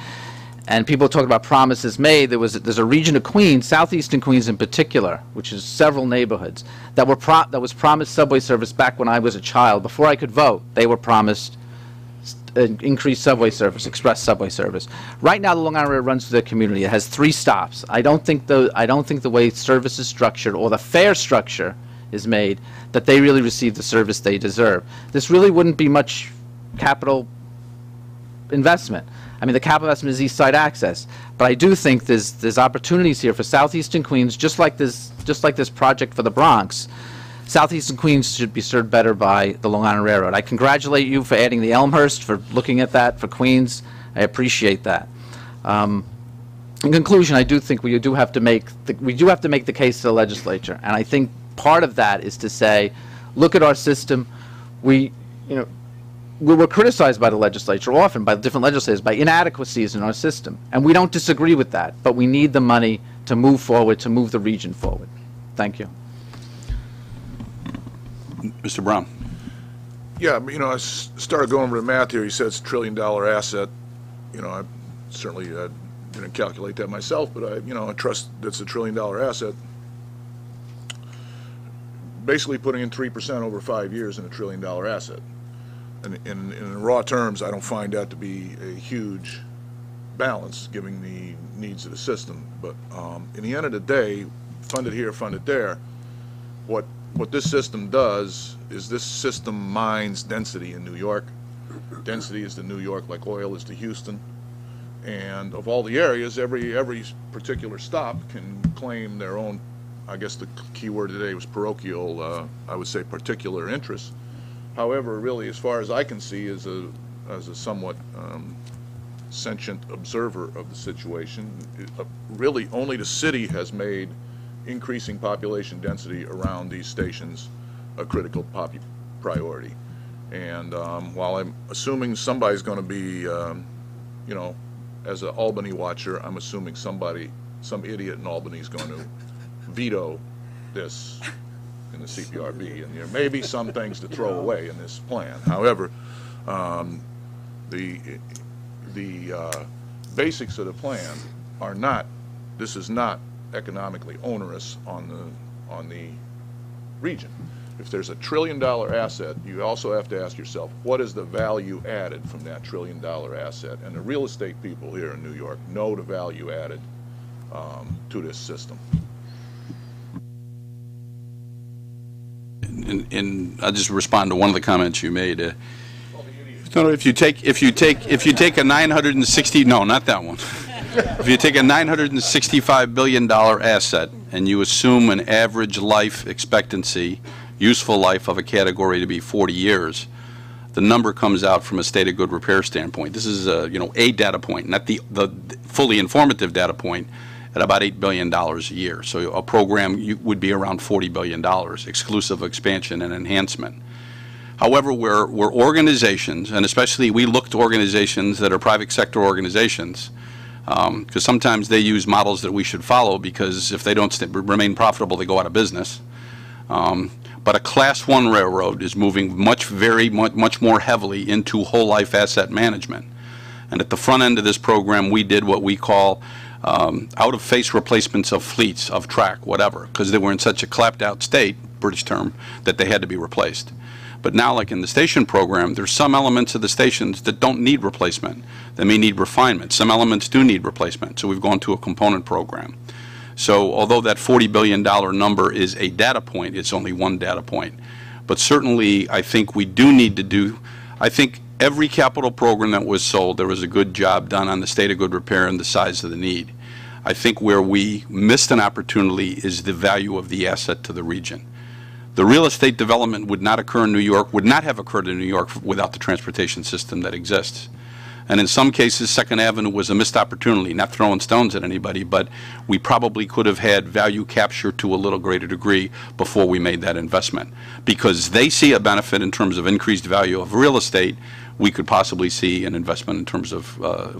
And people talk about promises made. There's a region of Queens, southeastern Queens in particular, which is several neighborhoods, that was promised subway service back when I was a child. Before I could vote, they were promised increased subway service, express subway service. Right now, the Long Island Railroad runs through their community. It has 3 stops. I don't think the way service is structured or the fare structure is made that they really receive the service they deserve. This really wouldn't be much capital investment. I mean, the capital investment is East Side access, but I do think there's opportunities here for southeastern Queens, just like this project for the Bronx. Southeastern Queens should be served better by the Long Island Railroad. I congratulate you for adding the Elmhurst, for looking at that for Queens. I appreciate that. In conclusion, I do think we do have to make the case to the legislature, and I think part of that is to say, look at our system. We were criticized by the legislature often, by different legislators, by inadequacies in our system, and we don't disagree with that, but we need the money to move forward, to move the region forward. Thank you. Mr. Brown. Yeah, I started going over the math here. You said it's $1 trillion asset. I certainly didn't calculate that myself, but I trust that's $1 trillion asset. Basically putting in 3% over 5 years in $1 trillion asset. And in raw terms, I don't find that to be a huge balance, given the needs of the system. But in the end of the day, funded here, funded there, what this system does is this system mines density in New York. density is to New York like oil is to Houston. And of all the areas, every particular stop can claim their own, I guess the key word today was parochial, I would say particular interest. However, really, as far as I can see, as a somewhat sentient observer of the situation, really only the city has made increasing population density around these stations a critical priority. And while I'm assuming somebody's going to be, you know, as an Albany watcher, I'm assuming some idiot in Albany is going to veto this in the CPRB, and there may be some things to throw away in this plan. However, the basics of the plan are not. This is not economically onerous on the region. If there's a $1 trillion asset, you also have to ask yourself, what is the value added from that $1 trillion asset? And the real estate people here in New York know the value added to this system. And I'll just respond to one of the comments you made. No, if you take a 960, no, not that one. If you take a $965 billion asset and you assume an average life expectancy, useful life of a category to be 40 years, the number comes out from a state of good repair standpoint. This is a data point, not the fully informative data point, at about $8 billion a year. So a program would be around $40 billion, exclusive expansion and enhancement. However, we're organizations, and especially we look to organizations that are private sector organizations, because sometimes they use models that we should follow, because if they don't remain profitable, they go out of business. But a Class 1 railroad is moving much more heavily into whole life asset management. And at the front end of this program, we did what we call out-of-face replacements of fleets, of track, whatever, because they were in such a clapped-out state, British term, that they had to be replaced. But now, like in the station program, there's some elements of the stations that don't need replacement. They may need refinement. Some elements do need replacement, so we've gone to a component program. So although that $40 billion number is a data point, it's only one data point. But certainly, I think we do need to do, I think every capital program that was sold, there was a good job done on the state of good repair and the size of the need. I think where we missed an opportunity is the value of the asset to the region. The real estate development would not occur in New York, would not have occurred in New York without the transportation system that exists. And in some cases, Second Avenue was a missed opportunity, not throwing stones at anybody, but we probably could have had value capture to a little greater degree before we made that investment. Because they see a benefit in terms of increased value of real estate, we could possibly see an investment in terms of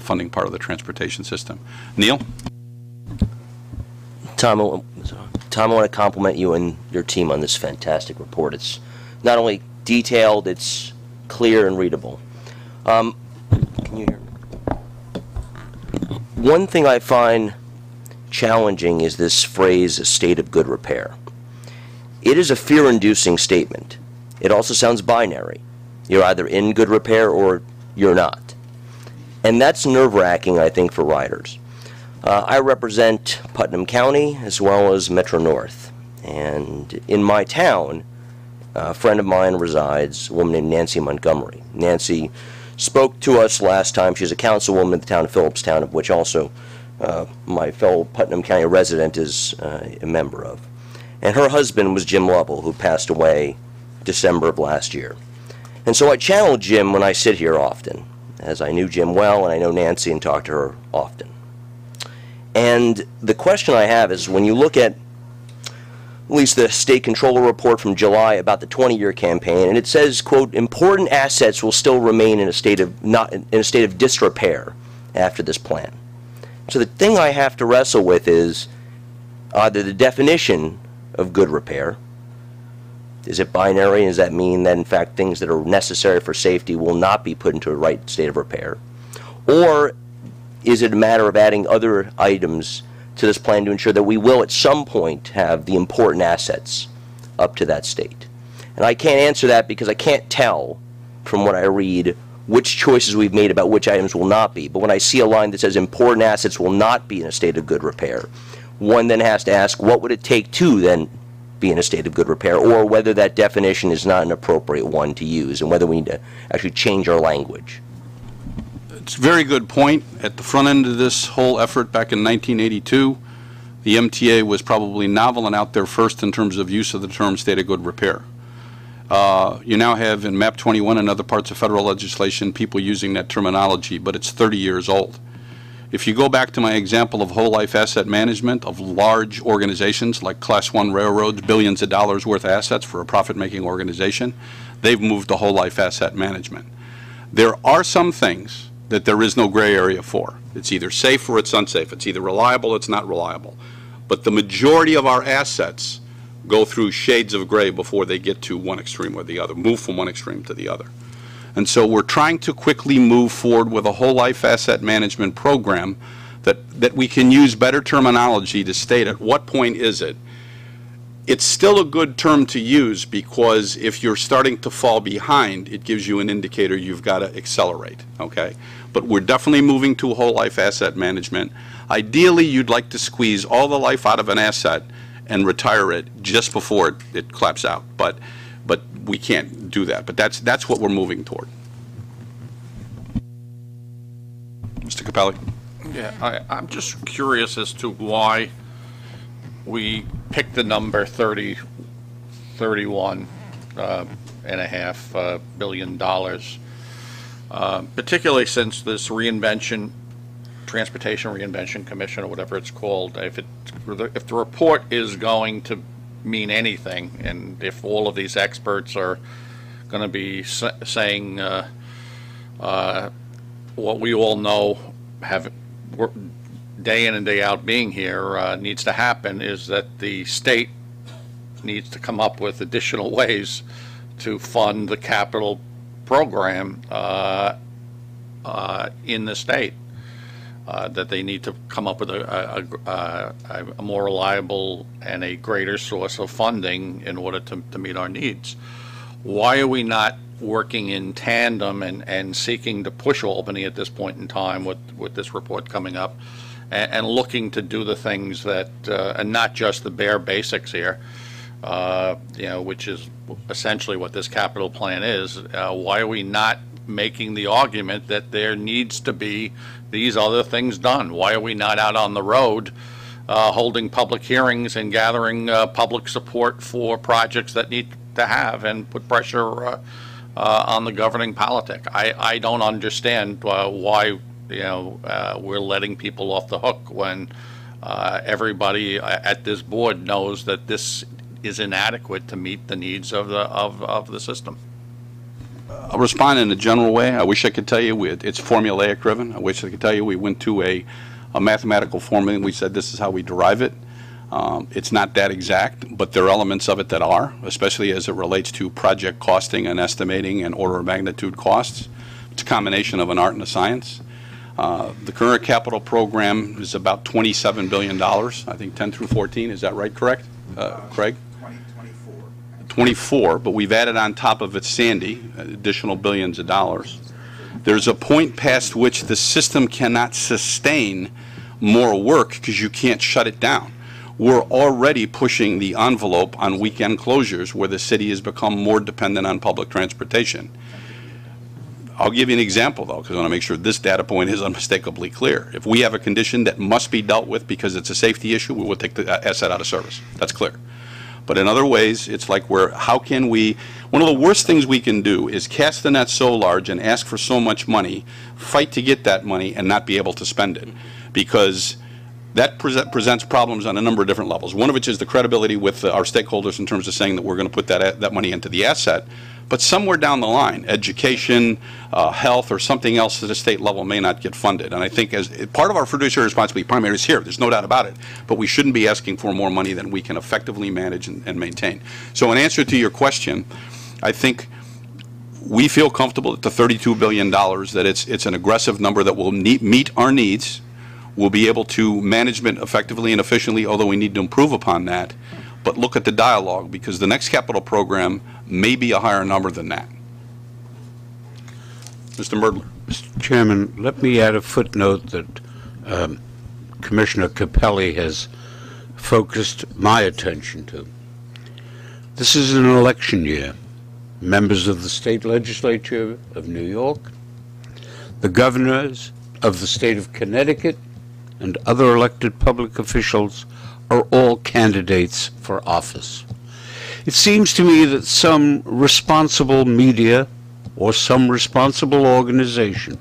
funding part of the transportation system. Neil? Tom, I want to compliment you and your team on this fantastic report. It's not only detailed, it's clear and readable. Can you hear me? One thing I find challenging is this phrase, a state of good repair. It is a fear-inducing statement. It also sounds binary. You're either in good repair or you're not. And that's nerve-wracking, I think, for riders. I represent Putnam County as well as Metro North. And in my town, a friend of mine resides, a woman named Nancy Montgomery. Nancy spoke to us last time. She's a councilwoman in the town of Phillipstown, of which also my fellow Putnam County resident is a member of. And her husband was Jim Lovell, who passed away December of last year. And so I channel Jim when I sit here often, as I knew Jim well and I know Nancy and talk to her often. And the question I have is, when you look at least the state controller report from July about the 20-year campaign, and it says, quote, important assets will still remain in a state of disrepair after this plan. So the thing I have to wrestle with is either the definition of good repair. Is it binary? Does that mean that in fact things that are necessary for safety will not be put into a right state of repair? Or is it a matter of adding other items to this plan to ensure that we will at some point have the important assets up to that state? And I can't answer that because I can't tell from what I read which choices we've made about which items will not be. But when I see a line that says important assets will not be in a state of good repair, one then has to ask, what would it take to then be in a state of good repair, or whether that definition is not an appropriate one to use, and whether we need to actually change our language. It's a very good point. At the front end of this whole effort back in 1982, the MTA was probably novel and out there first in terms of use of the term state of good repair. You now have in MAP 21 and other parts of federal legislation people using that terminology, but it's 30 years old. If you go back to my example of whole life asset management of large organizations like Class 1 railroads, billions of dollars worth of assets for a profit-making organization, they've moved to whole life asset management. There are some things that there is no gray area for. It's either safe or it's unsafe. It's either reliable or it's not reliable. But the majority of our assets go through shades of gray before they get to one extreme or the other, move from one extreme to the other. And so we're trying to quickly move forward with a whole life asset management program that we can use better terminology to state at what point is it. It's still a good term to use because if you're starting to fall behind, it gives you an indicator you've got to accelerate, okay? But we're definitely moving to whole life asset management. Ideally, you'd like to squeeze all the life out of an asset and retire it just before it claps out. But we can't do that. But that's what we're moving toward. Mr. Capelli. Yeah, I'm just curious as to why we picked the number 31.5 billion dollars, particularly since this Transportation Reinvention Commission, or whatever it's called, if the report is going to mean anything, and if all of these experts are going to be saying what we all know day in and day out being here needs to happen, is that the state needs to come up with additional ways to fund the capital program in the state. That they need to come up with a more reliable and a greater source of funding in order to meet our needs. Why are we not working in tandem and seeking to push Albany at this point in time with this report coming up and looking to do the things that, and not just the bare basics here, which is essentially what this capital plan is. Why are we not making the argument that there needs to be these other things done? Why are we not out on the road holding public hearings and gathering public support for projects that need to have and put pressure on the governing politic? I don't understand why we're letting people off the hook when everybody at this board knows that this is inadequate to meet the needs of the system. I'll respond in a general way. I wish I could tell you it's formulaic driven. I wish I could tell you we went to a mathematical formula and we said this is how we derive it. It's not that exact, but there are elements of it that are, especially as it relates to project costing and estimating and order of magnitude costs. It's a combination of an art and a science. The current capital program is about $27 billion, I think 10 through 14. Is that right, correct, Craig? 24, but we've added on top of it Sandy, additional billions of dollars. There's a point past which the system cannot sustain more work because you can't shut it down. We're already pushing the envelope on weekend closures where the city has become more dependent on public transportation. I'll give you an example, though, because I want to make sure this data point is unmistakably clear. If we have a condition that must be dealt with because it's a safety issue, we will take the asset out of service. That's clear. But in other ways, it's like how can we, one of the worst things we can do is cast the net so large and ask for so much money, fight to get that money and not be able to spend it. Because that presents problems on a number of different levels. One of which is the credibility with our stakeholders in terms of saying that we're going to put that money into the asset. But somewhere down the line, education, health, or something else at a state level may not get funded. And I think as part of our fiduciary responsibility primary is here. There's no doubt about it. But we shouldn't be asking for more money than we can effectively manage and maintain. So in answer to your question, I think we feel comfortable at the $32 billion that it's an aggressive number that will meet our needs. We'll be able to manage it effectively and efficiently, although we need to improve upon that. But look at the dialogue, because the next capital program may be a higher number than that. Mr. Merdler. Mr. Chairman, let me add a footnote that Commissioner Capelli has focused my attention to. This is an election year. Members of the state legislature of New York, the governors of the state of Connecticut, and other elected public officials are all candidates for office. It seems to me that some responsible media or some responsible organization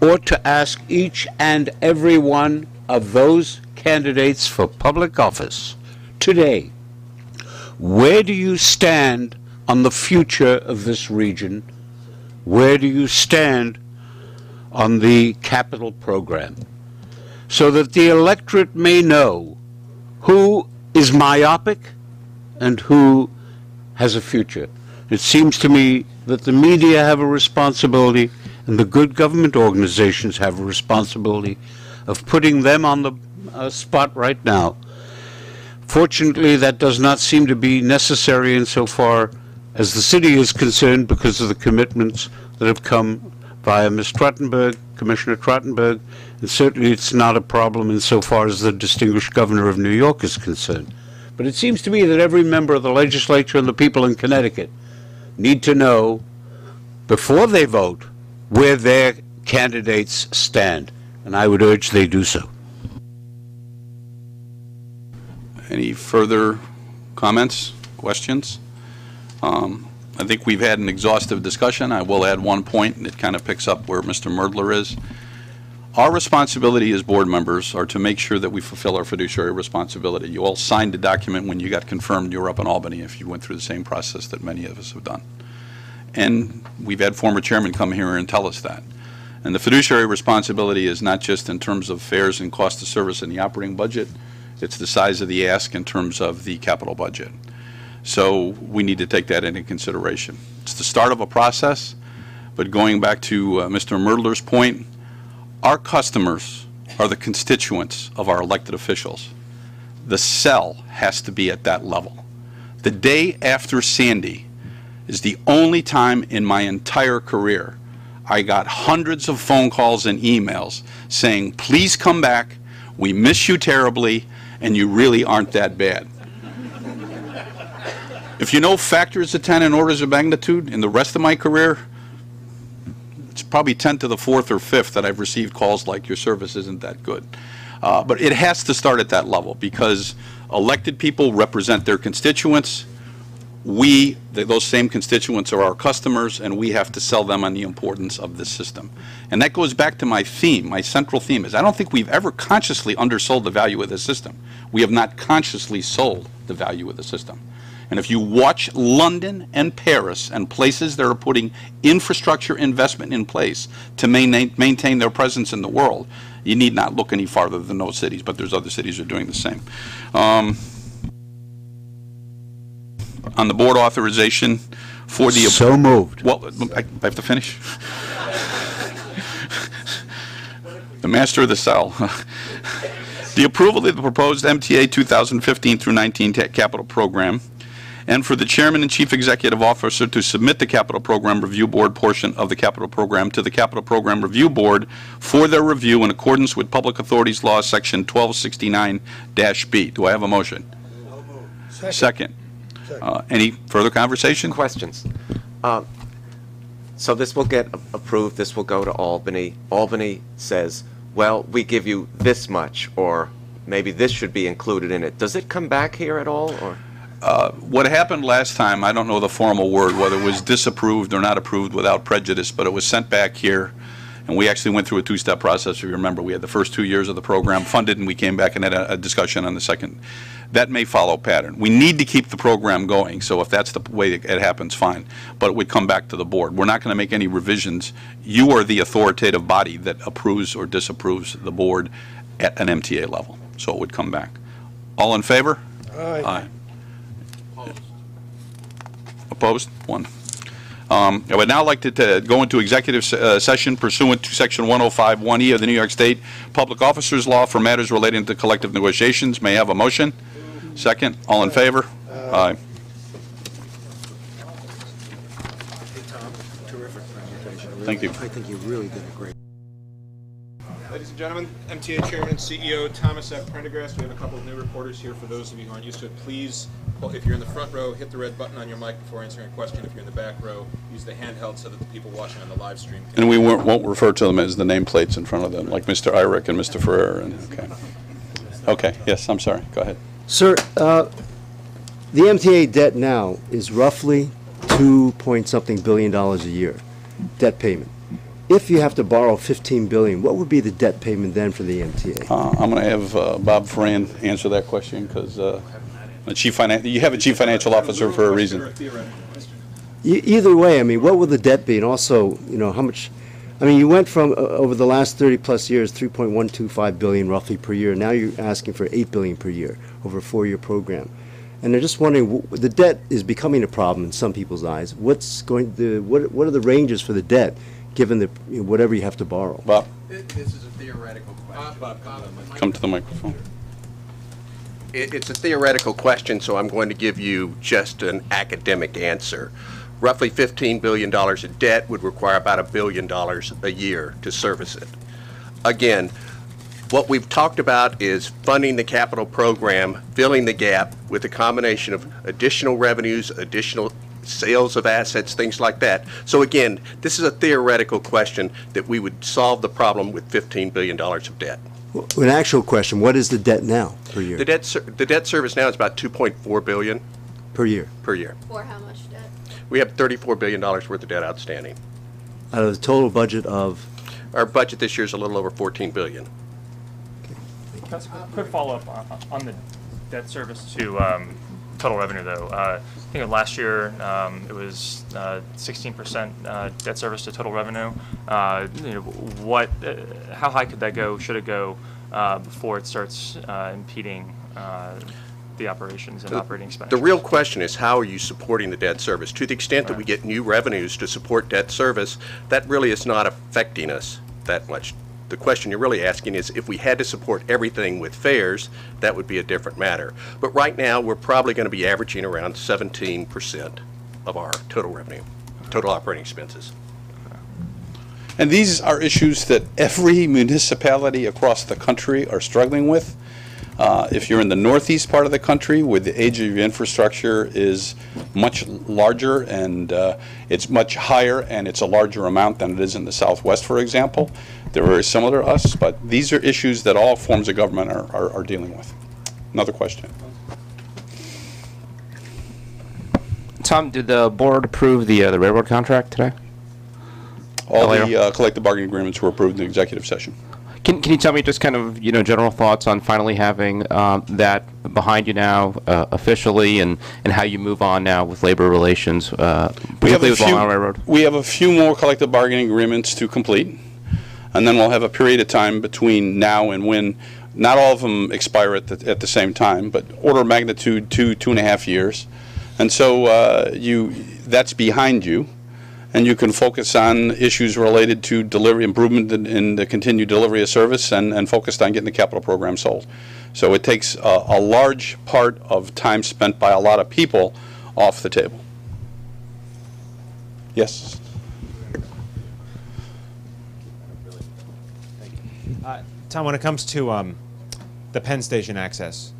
ought to ask each and every one of those candidates for public office today, where do you stand on the future of this region? Where do you stand on the capital program? So that the electorate may know who is myopic and who has a future. It seems to me that the media have a responsibility and the good government organizations have a responsibility of putting them on the spot right now. Fortunately, that does not seem to be necessary insofar as the city is concerned because of the commitments that have come via Ms. Trottenberg, Commissioner Trottenberg, and certainly it's not a problem insofar as the distinguished governor of New York is concerned. But it seems to me that every member of the legislature and the people in Connecticut need to know, before they vote, where their candidates stand, and I would urge they do so. Any further comments, questions? I think we've had an exhaustive discussion. I will add one point, and it kind of picks up where Mr. Merdler is. Our responsibility as board members are to make sure that we fulfill our fiduciary responsibility. You all signed a document when you got confirmed you were up in Albany if you went through the same process that many of us have done. And we've had former chairmen come here and tell us that. And the fiduciary responsibility is not just in terms of fares and cost of service in the operating budget, it's the size of the ask in terms of the capital budget. So we need to take that into consideration. It's the start of a process, but going back to Mr. Merdler's point, our customers are the constituents of our elected officials. The sell has to be at that level. The day after Sandy is the only time in my entire career I got hundreds of phone calls and emails saying, please come back, we miss you terribly, and you really aren't that bad. If you know factors of 10 and orders of magnitude in the rest of my career, it's probably 10 to the 4th or 5th that I've received calls like your service isn't that good. But it has to start at that level because elected people represent their constituents. Those same constituents are our customers, and we have to sell them on the importance of this system. And that goes back to my theme. My central theme is I don't think we've ever consciously undersold the value of this system. We have not consciously sold the value of the system. And if you watch London and Paris and places that are putting infrastructure investment in place to maintain their presence in the world, you need not look any farther than those cities, but there's other cities that are doing the same. On the board authorization for the... So moved. Well, I have to finish. The master of the cell. The approval of the proposed MTA 2015 through 19 capital program, and for the chairman and chief executive officer to submit the capital program review board portion of the capital program to the capital program review board for their review in accordance with Public Authorities Law section 1269-B. Do I have a motion? Second. Any further conversation? Questions. So this will get approved, this will go to Albany. Albany says, well, we give you this much, or maybe this should be included in it. Does it come back here at all, or? What happened last time, I don't know the formal word, whether it was disapproved or not approved without prejudice, but it was sent back here, and we actually went through a two-step process. If you remember, we had the first 2 years of the program funded, and we came back and had a discussion on the second. That may follow pattern. We need to keep the program going, so if that's the way it happens, fine. But it would come back to the board. We're not going to make any revisions. You are the authoritative body that approves or disapproves the board at an MTA level, so it would come back. All in favor? Aye. Opposed? One. I would now like to go into executive session pursuant to Section 105(1)(e) of the New York State Public Officers Law for matters relating to collective negotiations. May I have a motion? Second. All in favor? Aye. Hey, Tom, terrific presentation. Thank you. I think you really did a great Ladies and gentlemen, MTA Chairman and CEO Thomas F. Prendergast. We have a couple of new reporters here. For those of you who aren't used to it, please, if you're in the front row, hit the red button on your mic before answering a question. If you're in the back row, use the handheld so that the people watching on the live stream can... And we won't refer to them as the nameplates in front of them, like Mr. Irick and Mr. Ferrer. And, okay, yes, I'm sorry. Go ahead. Sir, the MTA debt now is roughly $2-point-something billion a year, debt payment. If you have to borrow $15 billion, what would be the debt payment then for the MTA? I'm going to have Bob Ferran answer that question because you have a chief financial officer for a reason. Either way, I mean, what will the debt be? And also, you know, how much? I mean, you went from over the last 30-plus years, $3.125 billion roughly per year. Now you're asking for $8 billion per year over a 4-year program. And they're just wondering, the debt is becoming a problem in some people's eyes. What are the ranges for the debt, given the whatever you have to borrow? Bob, this is a theoretical question. come to the microphone. It's a theoretical question, so I'm going to give you just an academic answer. Roughly $15 billion in debt would require about $1 billion a year to service it. Again, what we've talked about is funding the capital program, filling the gap with a combination of additional revenues, additional sales of assets, things like that. So again, this is a theoretical question that we would solve the problem with $15 billion of debt. An actual question, what is the debt now per year? The debt service now is about $2.4 billion per year. Per year. For how much debt? We have $34 billion worth of debt outstanding. Out of the total budget of? Our budget this year is a little over $14 billion. Quick follow-up on the debt service to total revenue, though. I think last year it was 16% debt service to total revenue. How high could that go? Should it go before it starts impeding the operations and operating expenditures? The real question is, how are you supporting the debt service? To the extent that we get new revenues to support debt service, that really is not affecting us that much. The question you're really asking is, if we had to support everything with fares, that would be a different matter. But right now, we're probably going to be averaging around 17% of our total revenue, total operating expenses. And these are issues that every municipality across the country are struggling with. If you're in the northeast part of the country, where the age of your infrastructure is much larger and it's much higher and it's a larger amount than it is in the southwest, for example, they're very similar to us, but these are issues that all forms of government are dealing with. Another question. Tom, did the board approve the railroad contract today? All the collective bargaining agreements were approved in the executive session. Can you tell me just kind of, general thoughts on finally having that behind you now officially, and how you move on now with labor relations, particularly with Long Island Railroad? We have a few more collective bargaining agreements to complete, and then we'll have a period of time between now and when. Not all of them expire at the same time, but order of magnitude 2.5 years. And so that's behind you. And you can focus on issues related to delivery improvement in the continued delivery of service and focused on getting the capital program sold. So it takes a large part of time spent by a lot of people off the table. Yes? Tom, when it comes to the Penn Station access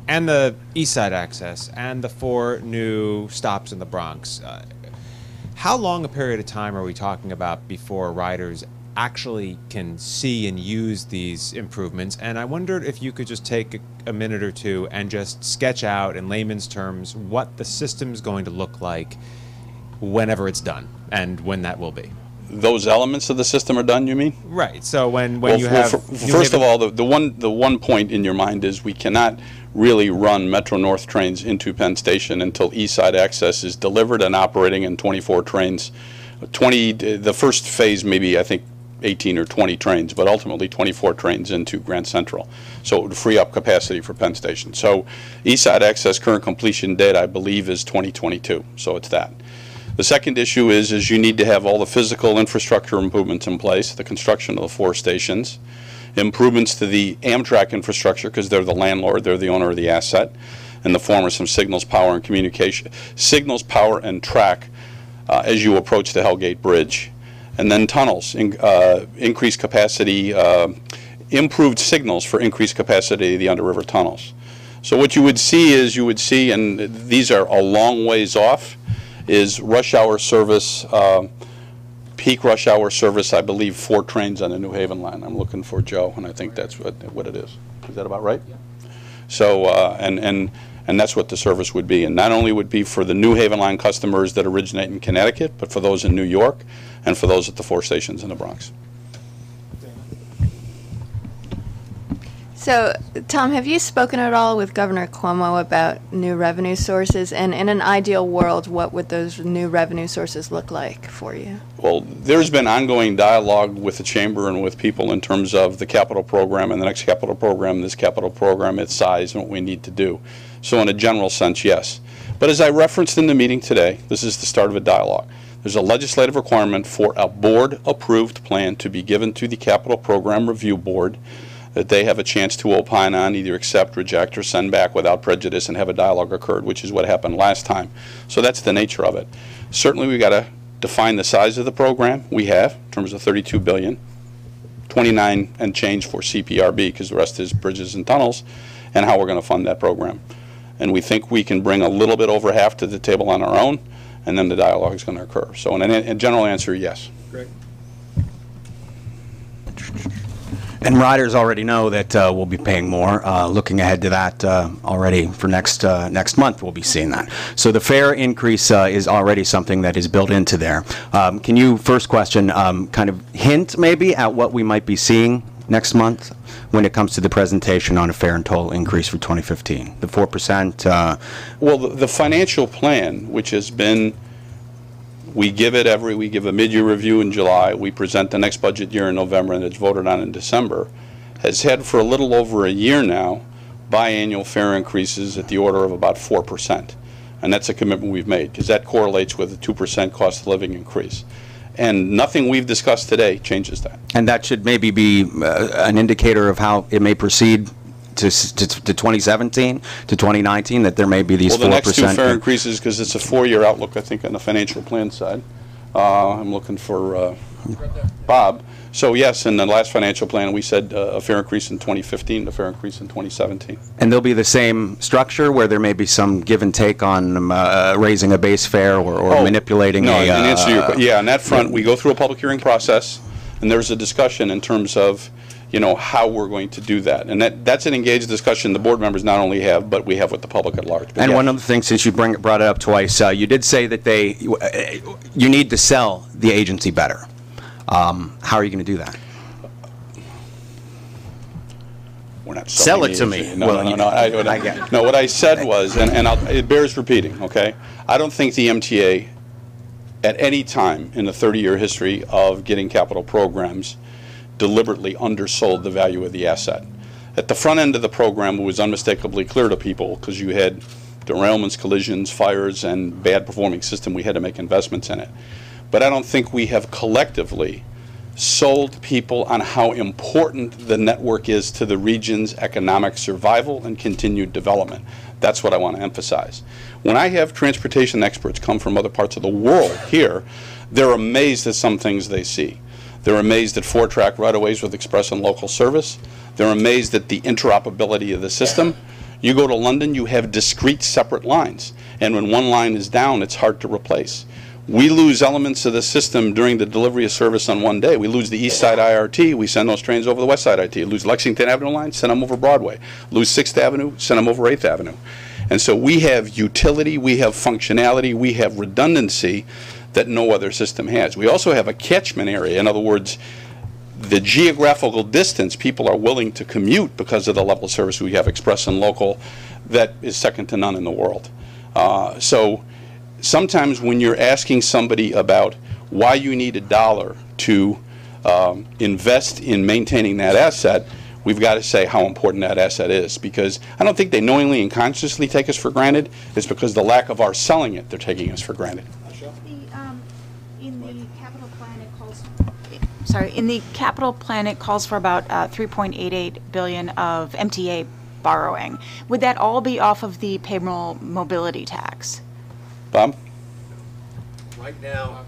and the East Side access and the 4 new stops in the Bronx, how long a period of time are we talking about before riders actually can see and use these improvements? And I wondered if you could just take a minute or two and just sketch out in layman's terms what the system's going to look like whenever it's done and when that will be. Those elements of the system are done, you mean? Right. So when you have... First of all, the one point in your mind is we cannot really run Metro North trains into Penn Station until East Side access is delivered and operating in 24 trains. The first phase maybe, I think, 18 or 20 trains, but ultimately 24 trains into Grand Central. So it would free up capacity for Penn Station. So East Side access current completion date, I believe, is 2022. So it's that. The second issue is you need to have all the physical infrastructure improvements in place, the construction of the 4 stations, improvements to the Amtrak infrastructure because they're the landlord, they're the owner of the asset, in the form of some signals, power, and communication. Signals, power, and track as you approach the Hellgate Bridge. And then tunnels, increased capacity, improved signals for increased capacity of the underriver tunnels. So what you would see is, and these are a long ways off, is rush hour service, peak rush hour service, I believe 4 trains on the New Haven line. I'm looking for Joe, and I think that's what it is. Is that about right? Yeah. So, and that's what the service would be. And not only would be for the New Haven line customers that originate in Connecticut, but for those in New York and for those at the 4 stations in the Bronx. So, Tom, have you spoken at all with Governor Cuomo about new revenue sources? And in an ideal world, what would those new revenue sources look like for you? Well, there's been ongoing dialogue with the Chamber and with people in terms of the capital program and the next capital program, this capital program, its size, and what we need to do. So in a general sense, yes. But as I referenced in the meeting today, this is the start of a dialogue. There's a legislative requirement for a board-approved plan to be given to the Capital Program Review Board that they have a chance to opine on, either accept, reject, or send back without prejudice and have a dialogue occurred, which is what happened last time. So that's the nature of it. Certainly we've got to define the size of the program we have in terms of $32 billion, 29 and change for CPRB because the rest is bridges and tunnels, and how we're going to fund that program. And we think we can bring a little bit over half to the table on our own, and then the dialogue is going to occur. So in a general answer, yes. Greg? And riders already know that we'll be paying more. Looking ahead to that already for next month, we'll be seeing that. So the fare increase is already something that is built into there. Can you, first question, kind of hint maybe at what we might be seeing next month when it comes to the presentation on a fare and toll increase for 2015? The 4%? Well, the financial plan, which has been, we give a mid-year review in July, we present the next budget year in November, and it's voted on in December, has had for a little over a year now biannual fare increases at the order of about 4%. And that's a commitment we've made, because that correlates with a 2% cost of living increase. And nothing we've discussed today changes that. And that should maybe be an indicator of how it may proceed to 2017, to 2019, that there may be these 4%. Well, the next 2 fare increases, because it's a 4-year outlook, I think, on the financial plan side. I'm looking for Bob. So yes, in the last financial plan, we said a fare increase in 2015, a fare increase in 2017. And there'll be the same structure where there may be some give and take on raising a base fare or manipulating no, a... in answer to your, yeah, on that front, we go through a public hearing process, and there's a discussion in terms of, you know, how we're going to do that. And that's an engaged discussion the board members not only have, but we have with the public at large. But and yeah. one other thing, since you brought it up twice, you did say that you need to sell the agency better. How are you going to do that? We're not sell selling it to the me. agency. No, Well, no, I get it. No, what I said was, and it bears repeating, okay? I don't think the MTA, at any time in the 30-year history of getting capital programs, deliberately undersold the value of the asset. At the front end of the program, it was unmistakably clear to people, because you had derailments, collisions, fires, and bad performing system. We had to make investments in it. But I don't think we have collectively sold people on how important the network is to the region's economic survival and continued development. That's what I want to emphasize. When I have transportation experts come from other parts of the world here, they're amazed at some things they see. They're amazed at 4-track right-of-ways with express and local service. They're amazed at the interoperability of the system. You go to London, you have discrete separate lines. And when one line is down, it's hard to replace. We lose elements of the system during the delivery of service on one day. We lose the East Side IRT, we send those trains over the West Side IRT. Lose Lexington Avenue line, send them over Broadway. Lose 6th Avenue, send them over 8th Avenue. And so we have utility, we have functionality, we have redundancy that no other system has. We also have a catchment area. In other words, the geographical distance people are willing to commute because of the level of service we have, express and local, that is second to none in the world. So sometimes when you're asking somebody about why you need $1 to invest in maintaining that asset, we've got to say how important that asset is, because I don't think they knowingly and consciously take us for granted. It's because the lack of our selling it, they're taking us for granted. In the capital plan, it calls for about $3.88 billion of MTA borrowing. Would that all be off of the payroll mobility tax? Bob? Right now,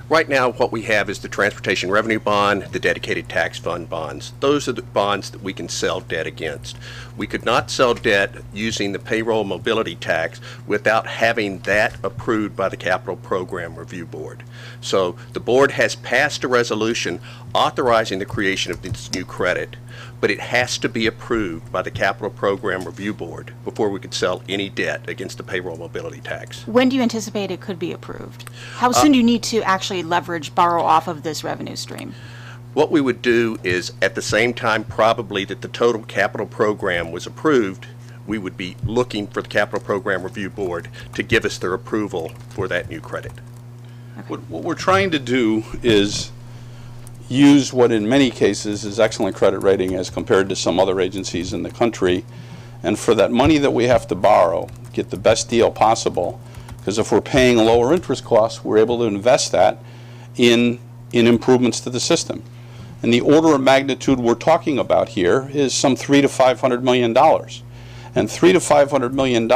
Right now, what we have is the transportation revenue bond, the dedicated tax fund bonds. Those are the bonds that we can sell debt against. We could not sell debt using the payroll mobility tax without having that approved by the Capital Program Review Board. So the board has passed a resolution authorizing the creation of this new credit, but it has to be approved by the Capital Program Review Board before we could sell any debt against the payroll mobility tax. When do you anticipate it could be approved? How soon do you need to actually borrow off of this revenue stream? What we would do is, at the same time probably that the total capital program was approved, we would be looking for the Capital Program Review Board to give us their approval for that new credit. What we're trying to do is use what in many cases is excellent credit rating as compared to some other agencies in the country, and for that money that we have to borrow, get the best deal possible, because if we're paying lower interest costs, we're able to invest that in improvements to the system. And the order of magnitude we're talking about here is some $300 to $500 million. And $300 to $500 million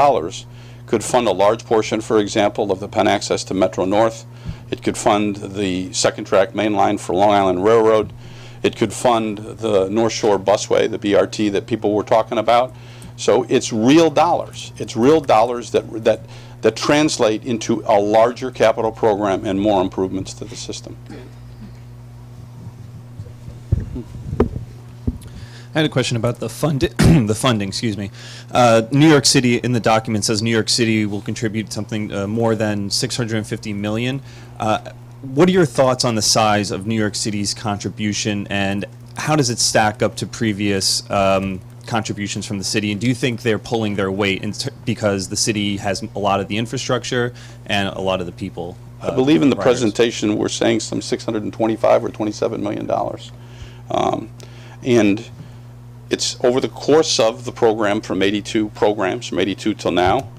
could fund a large portion, for example, of the Penn access to Metro North. It could fund the second track main line for Long Island Railroad. It could fund the North Shore Busway, the BRT that people were talking about. So it's real dollars. It's real dollars that translate into a larger capital program and more improvements to the system. I had a question about the the funding. Excuse me. New York City in the document says New York City will contribute something more than $650 million. What are your thoughts on the size of New York City's contribution, and how does it stack up to previous contributions from the city? And do you think they're pulling their weight because the city has a lot of the infrastructure and a lot of the people? I believe in the riders? presentation we're saying some $625 or $27 million. And it's over the course of the program from 82 programs, from 82 till now.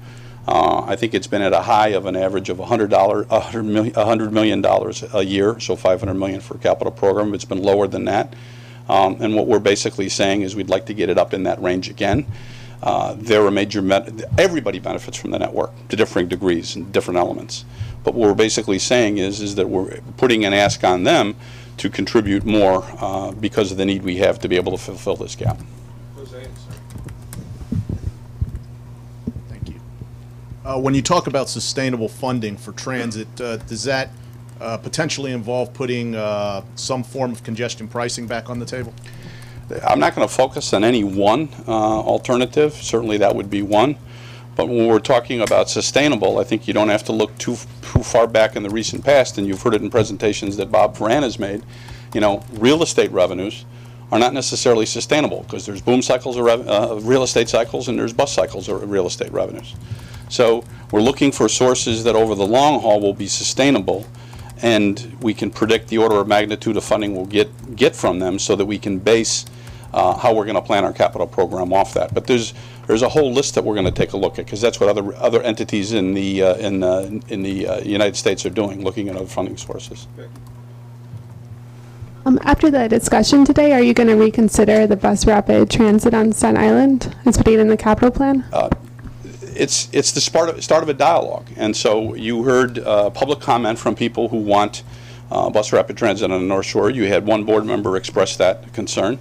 I think it's been at a high of an average of $100 million a year, so $500 million for a capital program. It's been lower than that. And what we're basically saying is we'd like to get it up in that range again. There are everybody benefits from the network to differing degrees and different elements. But what we're basically saying is that we're putting an ask on them to contribute more because of the need we have to be able to fulfill this gap. Thank you. When you talk about sustainable funding for transit, does that potentially involve putting some form of congestion pricing back on the table? I'm not going to focus on any one alternative. Certainly that would be one. But when we're talking about sustainable, I think you don't have to look too far back in the recent past, and you've heard it in presentations that Bob Ferran has made. You know, real estate revenues are not necessarily sustainable because there's boom cycles of real estate cycles and there's bust cycles of real estate revenues. So we're looking for sources that over the long haul will be sustainable, and we can predict the order of magnitude of funding we'll get from them so that we can base how we're going to plan our capital program off that. But there's a whole list that we're going to take a look at because that's what other entities in the United States are doing, looking at other funding sources. After the discussion today, are you going to reconsider the bus rapid transit on Staten Island and putting it in the capital plan? It's the start of a dialogue, and so you heard public comment from people who want bus rapid transit on the North Shore. You had one board member express that concern.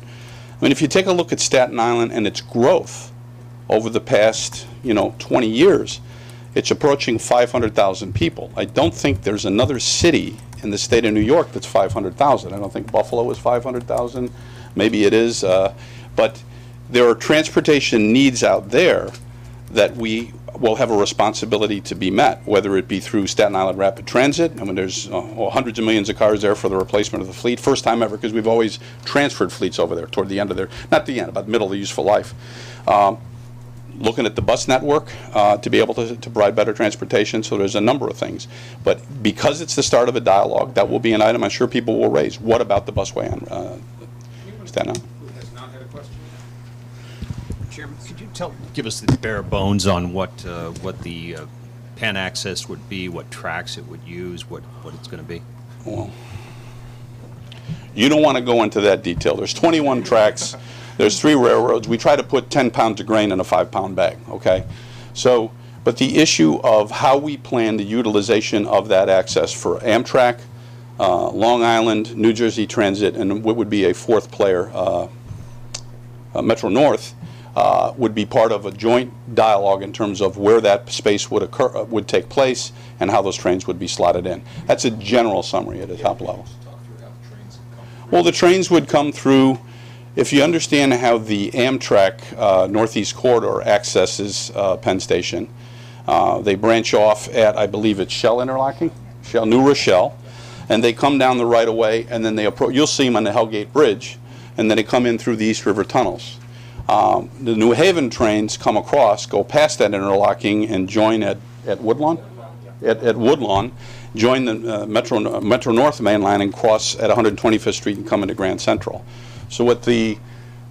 I mean, if you take a look at Staten Island and its growth over the past, 20 years, it's approaching 500,000 people. I don't think there's another city in the state of New York that's 500,000. I don't think Buffalo is 500,000. Maybe it is. But there are transportation needs out there that we will have a responsibility to be met, whether it be through Staten Island Rapid Transit. I mean, there's hundreds of millions of cars there for the replacement of the fleet. First time ever, because we've always transferred fleets over there toward the end of their, not the end, about the middle of the useful life. Looking at the bus network to be able to provide better transportation, so there's a number of things. But because it's the start of a dialogue, that will be an item I'm sure people will raise. What about the busway on Staten Island? Who has not had a question? Chairman, could you give us the bare bones on what the Penn access would be, what tracks it would use, what it's going to be? Well, you don't want to go into that detail. There's 21 tracks. There's 3 railroads. We try to put 10 pounds of grain in a 5-pound bag, okay? So, but the issue of how we plan the utilization of that access for Amtrak, Long Island, New Jersey Transit, and what would be a fourth player, Metro North, would be part of a joint dialogue in terms of where that space would occur, would take place, and how those trains would be slotted in. That's a general summary at a top level. Well, the trains would come through. If you understand how the Amtrak Northeast Corridor accesses Penn Station, they branch off at, I believe it's Shell Interlocking, New Rochelle, and they come down the right of way, and then they approach. You'll see them on the Hellgate Bridge, and then they come in through the East River tunnels. The New Haven trains come across, go past that interlocking, and join at Woodlawn. At Woodlawn, join the Metro North main line and cross at 125th Street and come into Grand Central. So what the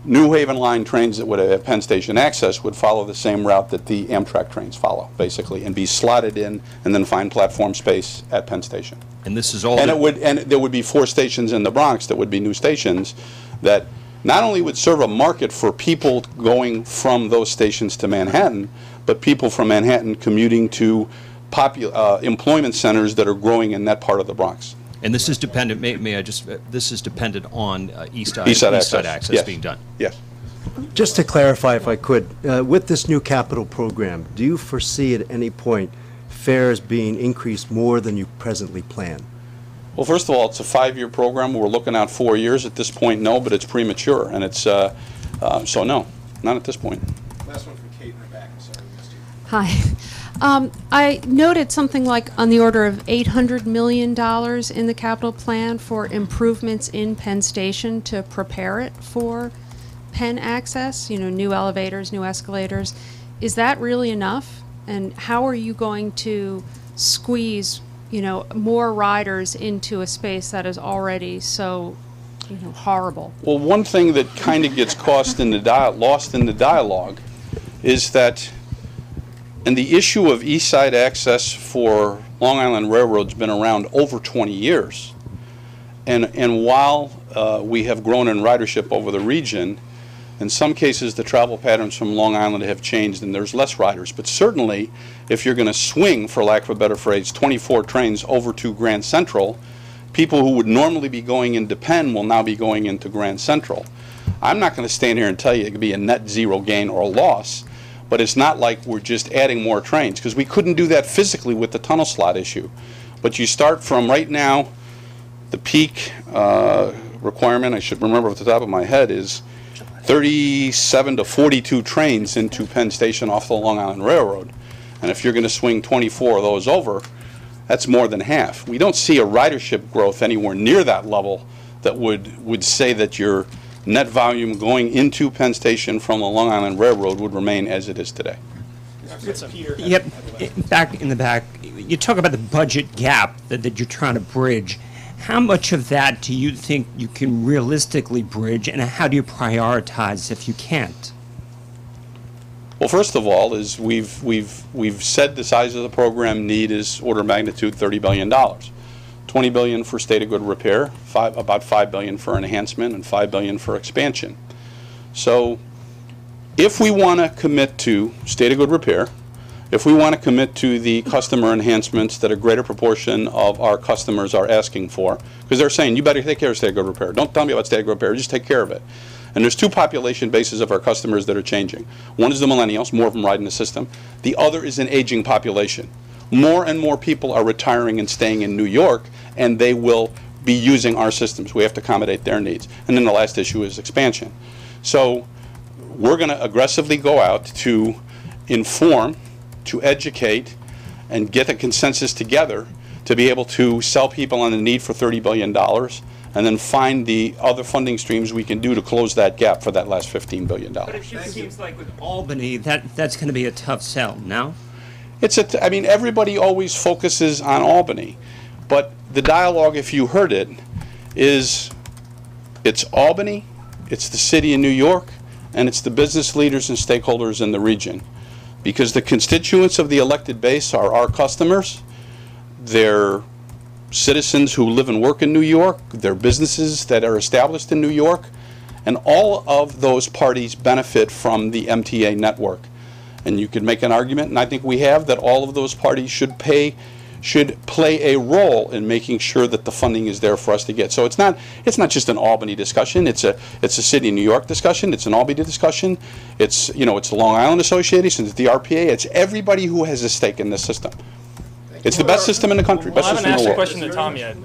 New Haven line trains that would have Penn Station access would follow the same route that the Amtrak trains follow, basically, and be slotted in and then find platform space at Penn Station. And this is all. And there would be 4 stations in the Bronx that would be new stations that not only would serve a market for people going from those stations to Manhattan, but people from Manhattan commuting to employment centers that are growing in that part of the Bronx. And this is dependent, may I just, this is dependent on East Side access yes. being done. Yes. Just to clarify, if I could, with this new capital program, do you foresee at any point fares being increased more than you presently plan? Well, first of all, it's a 5-year program. We're looking at 4 years. At this point, no, but it's premature. And it's, so no, not at this point. Last one from Kate in the back. Sorry, we missed you. Hi. I noted something like on the order of $800 million in the capital plan for improvements in Penn Station to prepare it for Penn access, you know, new elevators, new escalators. Is that really enough? And how are you going to squeeze, you know, more riders into a space that is already so, you know, horrible? Well, one thing that kind of gets lost in the dialogue is that, and the issue of East Side access for Long Island Railroad's been around over 20 years. And while we have grown in ridership over the region, in some cases the travel patterns from Long Island have changed and there's less riders. But certainly, if you're going to swing, for lack of a better phrase, 24 trains over to Grand Central, people who would normally be going into Penn will now be going into Grand Central. I'm not going to stand here and tell you it could be a net zero gain or a loss, but it's not like we're just adding more trains, because we couldn't do that physically with the tunnel slot issue. But you start from right now, the peak requirement, I should remember off the top of my head, is 37 to 42 trains into Penn Station off the Long Island Railroad. And if you're going to swing 24 of those over, that's more than half. We don't see a ridership growth anywhere near that level that would say that your net volume going into Penn Station from the Long Island Railroad would remain as it is today. Yep, back in the back, you talk about the budget gap that you're trying to bridge. How much of that do you think you can realistically bridge, and how do you prioritize if you can't? Well, first of all, is we've said the size of the program need is order of magnitude $30 billion. $20 billion for state of good repair, about $5 billion for enhancement, and $5 billion for expansion. So if we want to commit to state of good repair, if we want to commit to the customer enhancements that a greater proportion of our customers are asking for, because they're saying, you better take care of state of good repair. Don't tell me about state of good repair, just take care of it. And there's 2 population bases of our customers that are changing. One is the millennials, more of them riding the system. The other is an aging population. More and more people are retiring and staying in New York, and they will be using our systems. We have to accommodate their needs. And then the last issue is expansion. So we're going to aggressively go out to inform, to educate, and get a consensus together to be able to sell people on the need for $30 billion and then find the other funding streams we can do to close that gap for that last $15 billion. But it just seems like with Albany, that's going to be a tough sell, no? I mean, everybody always focuses on Albany, but the dialogue, if you heard it, is it's Albany, it's the city of New York, and it's the business leaders and stakeholders in the region. Because the constituents of the elected base are our customers, they're citizens who live and work in New York, they're businesses that are established in New York, and all of those parties benefit from the MTA network. And you could make an argument, and I think we have, that all of those parties should pay should play a role in making sure that the funding is there for us to get. So it's not just an Albany discussion. It's a city of New York discussion. It's an Albany discussion. It's it's the Long Island Association. It's the RPA. It's everybody who has a stake in this system. It's the best system in the country. Best I system haven't in the asked a world. question to Tom yet.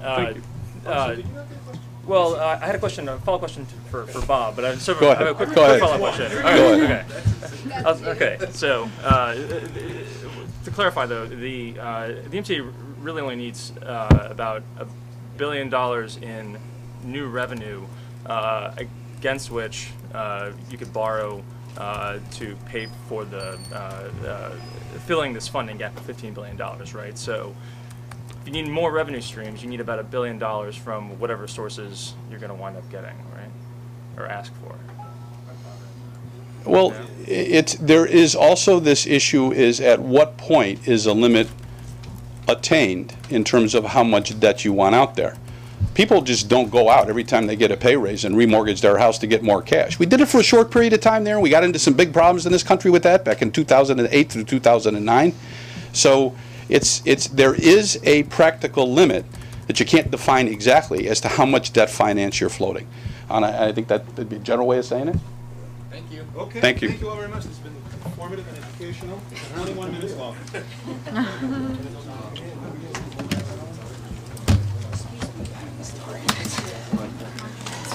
Well, I had a question, a follow-up question for Bob, but I have a quick follow-up question. All right, okay. So, to clarify though, the MTA really only needs about $1 billion in new revenue, against which you could borrow to pay for the filling this funding gap of $15 billion, right? So, if you need more revenue streams, you need about $1 billion from whatever sources you're going to wind up getting, right? Or ask for. Well, there is also this issue: is at what point is a limit attained in terms of how much debt you want out there? People just don't go out every time they get a pay raise and remortgage their house to get more cash. We did it for a short period of time there, and we got into some big problems in this country with that back in 2008 through 2009. So there is a practical limit that you can't define exactly as to how much debt finance you're floating. And I think that would be a general way of saying it. Thank you. Okay. Thank you. Thank you all very much. It's been informative and educational. 21 minutes long.